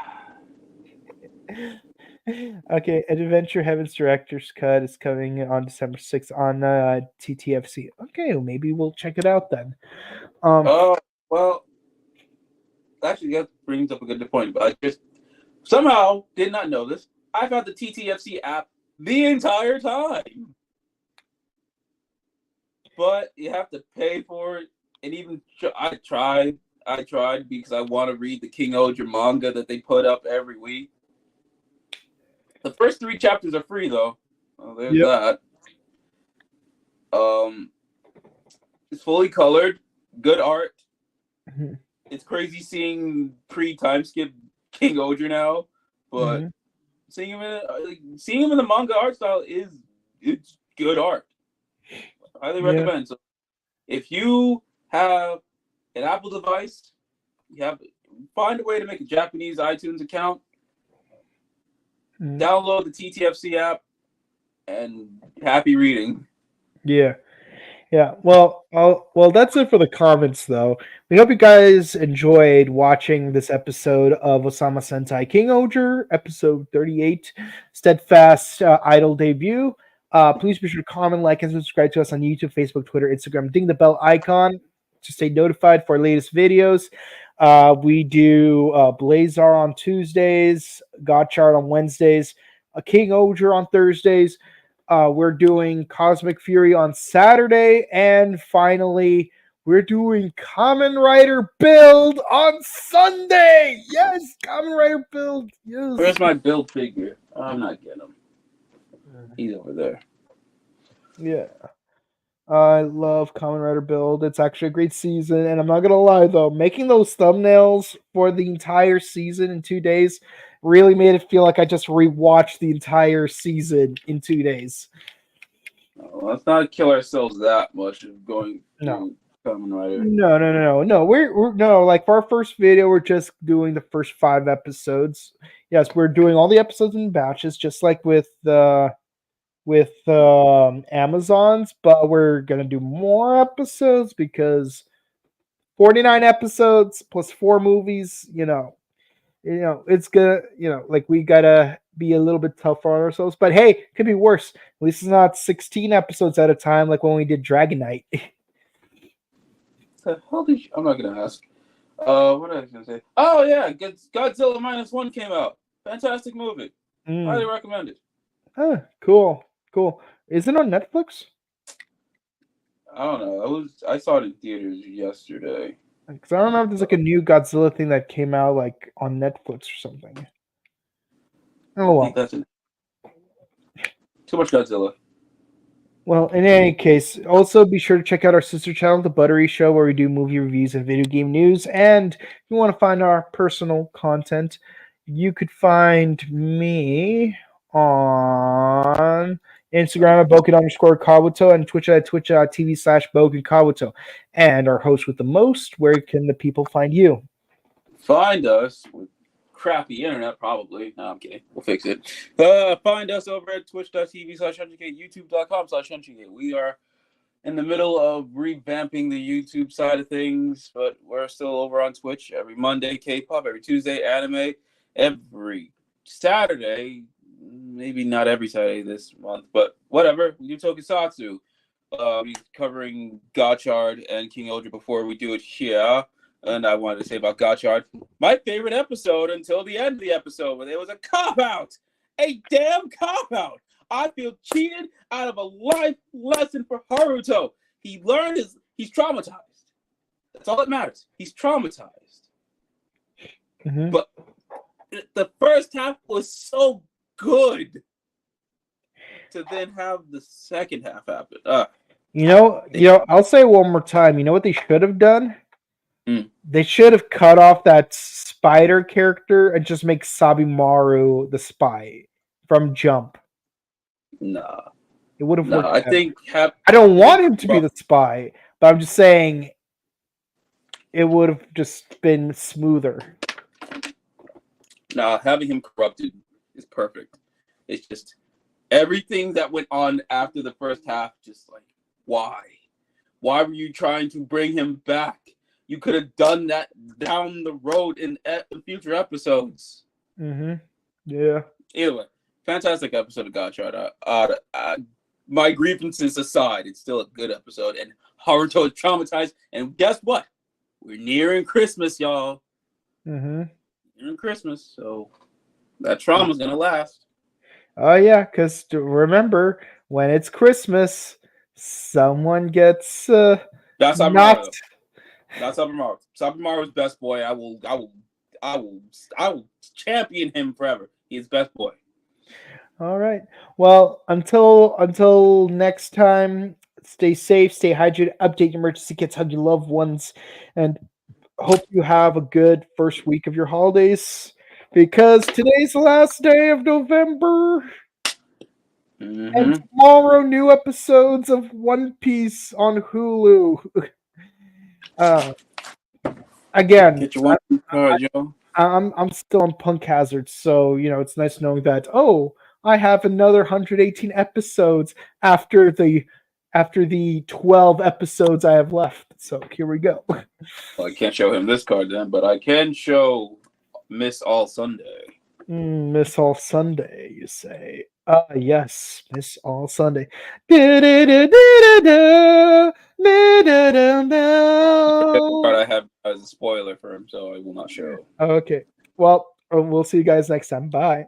Okay, Adventure Heaven's director's cut is coming on December 6th on TTFC. Okay, well, maybe we'll check it out then. Well, actually, that brings up a good point. But I just somehow did not know this. I've had the TTFC app the entire time, but you have to pay for it. And even I tried because I want to read the KingOhger manga that they put up every week. The first 3 chapters are free, though. Oh, there's that. It's fully colored, good art. Mm-hmm. It's crazy seeing pre-time skip KingOhger now, but seeing him in the manga art style it's good art. Highly recommend. So if you have an Apple device, find a way to make a Japanese iTunes account. Download the TTFC app and happy reading. Yeah. Well, that's it for the comments, though. We hope you guys enjoyed watching this episode of Ohsama Sentai KingOhger, episode 38, Steadfast Idol debut. Please be sure to comment, like, and subscribe to us on YouTube, Facebook, Twitter, Instagram. Ding the bell icon to stay notified for our latest videos. We do Blazar on Tuesdays, Godchart on Wednesdays, KingOhger on Thursdays. We're doing Cosmic Fury on Saturday, and finally, we're doing Kamen Rider Build on Sunday. Yes, Kamen Rider Build. Yes. Where's my build figure? I'm not getting him. He's over there. Yeah. I love Kamen Rider Build. It's actually a great season, and I'm not gonna lie though, making those thumbnails for the entire season in 2 days really made it feel like I just rewatched the entire season in 2 days. Let's not kill ourselves that much of going through Kamen Rider. No. We're no, like for our first video, we're just doing the first 5 episodes. Yes, we're doing all the episodes in batches, just like with Amazon's, but we're gonna do more episodes because 49 episodes plus 4 movies, it's gonna, like we gotta be a little bit tougher on ourselves. But hey, it could be worse. At least it's not 16 episodes at a time like when we did Dragon Knight. I'm not gonna ask. What was I gonna say? Oh yeah, Godzilla -1 came out. Fantastic movie. Highly recommend it. Cool. Is it on Netflix? I don't know. I saw it in theaters yesterday. Because I don't know if there's like a new Godzilla thing that came out like on Netflix or something. Oh well. That's it. Too much Godzilla. Well, in any case, also be sure to check out our sister channel, The Buttery Show, where we do movie reviews and video game news. And if you want to find our personal content, you could find me on Instagram at Boken_Kabuto, and Twitch at twitch.tv/BokenKabuto. And our host with the most, where can the people find you? Find us with crappy internet, probably. No, I'm kidding. We'll fix it. Find us over at twitch.tv/HunchingGate, youtube.com/HunchingGate. We are in the middle of revamping the YouTube side of things, but we're still over on Twitch every Monday, K-pop, every Tuesday, anime, every Saturday, maybe not every Saturday this month, but whatever. We do Tokusatsu. We're covering Gotchard and KingOhger before we do it here. And I wanted to say about Gotchard, my favorite episode until the end of the episode, where there was a cop-out. A damn cop-out. I feel cheated out of a life lesson for Haruto. He's traumatized. That's all that matters. He's traumatized. Mm-hmm. But the first half was so good to then have the second half happen. I'll say it one more time. You know what they should have done? Mm. They should have cut off that spider character and just make Sabimaru the spy from Jump. Nah. It would have worked. I think I don't want him to be the spy, but I'm just saying it would have just been smoother. Nah, having him corrupted is perfect. It's just everything that went on after the first half, just like, why? Why were you trying to bring him back? You could have done that down the road in future episodes. Mm-hmm. Yeah. Either way, fantastic episode of Gotchard. My grievances aside, it's still a good episode. And Haruto is traumatized. And guess what? We're nearing Christmas, y'all. Mm-hmm. Nearing Christmas, so that trauma's gonna last. Oh yeah, because remember, when it's Christmas, someone gets That's not. That's Sabimaru. Sabimaru's best boy. I will champion him forever. He's best boy. All right. Well, until next time, stay safe, stay hydrated, update your emergency kits, hug your loved ones, and hope you have a good first week of your holidays, because today's the last day of November. Mm-hmm. And tomorrow, new episodes of One Piece on Hulu. Again, Get your one card, yo. I'm still on Punk Hazard, so it's nice knowing that I have another 118 episodes after the 12 episodes I have left. So here we go. Well, I can't show him this card then, but I can show Miss All Sunday. Miss All Sunday, you say? Yes, Miss All Sunday. Card I have as a spoiler for him, so I will not show. Okay. Well, we'll see you guys next time. Bye.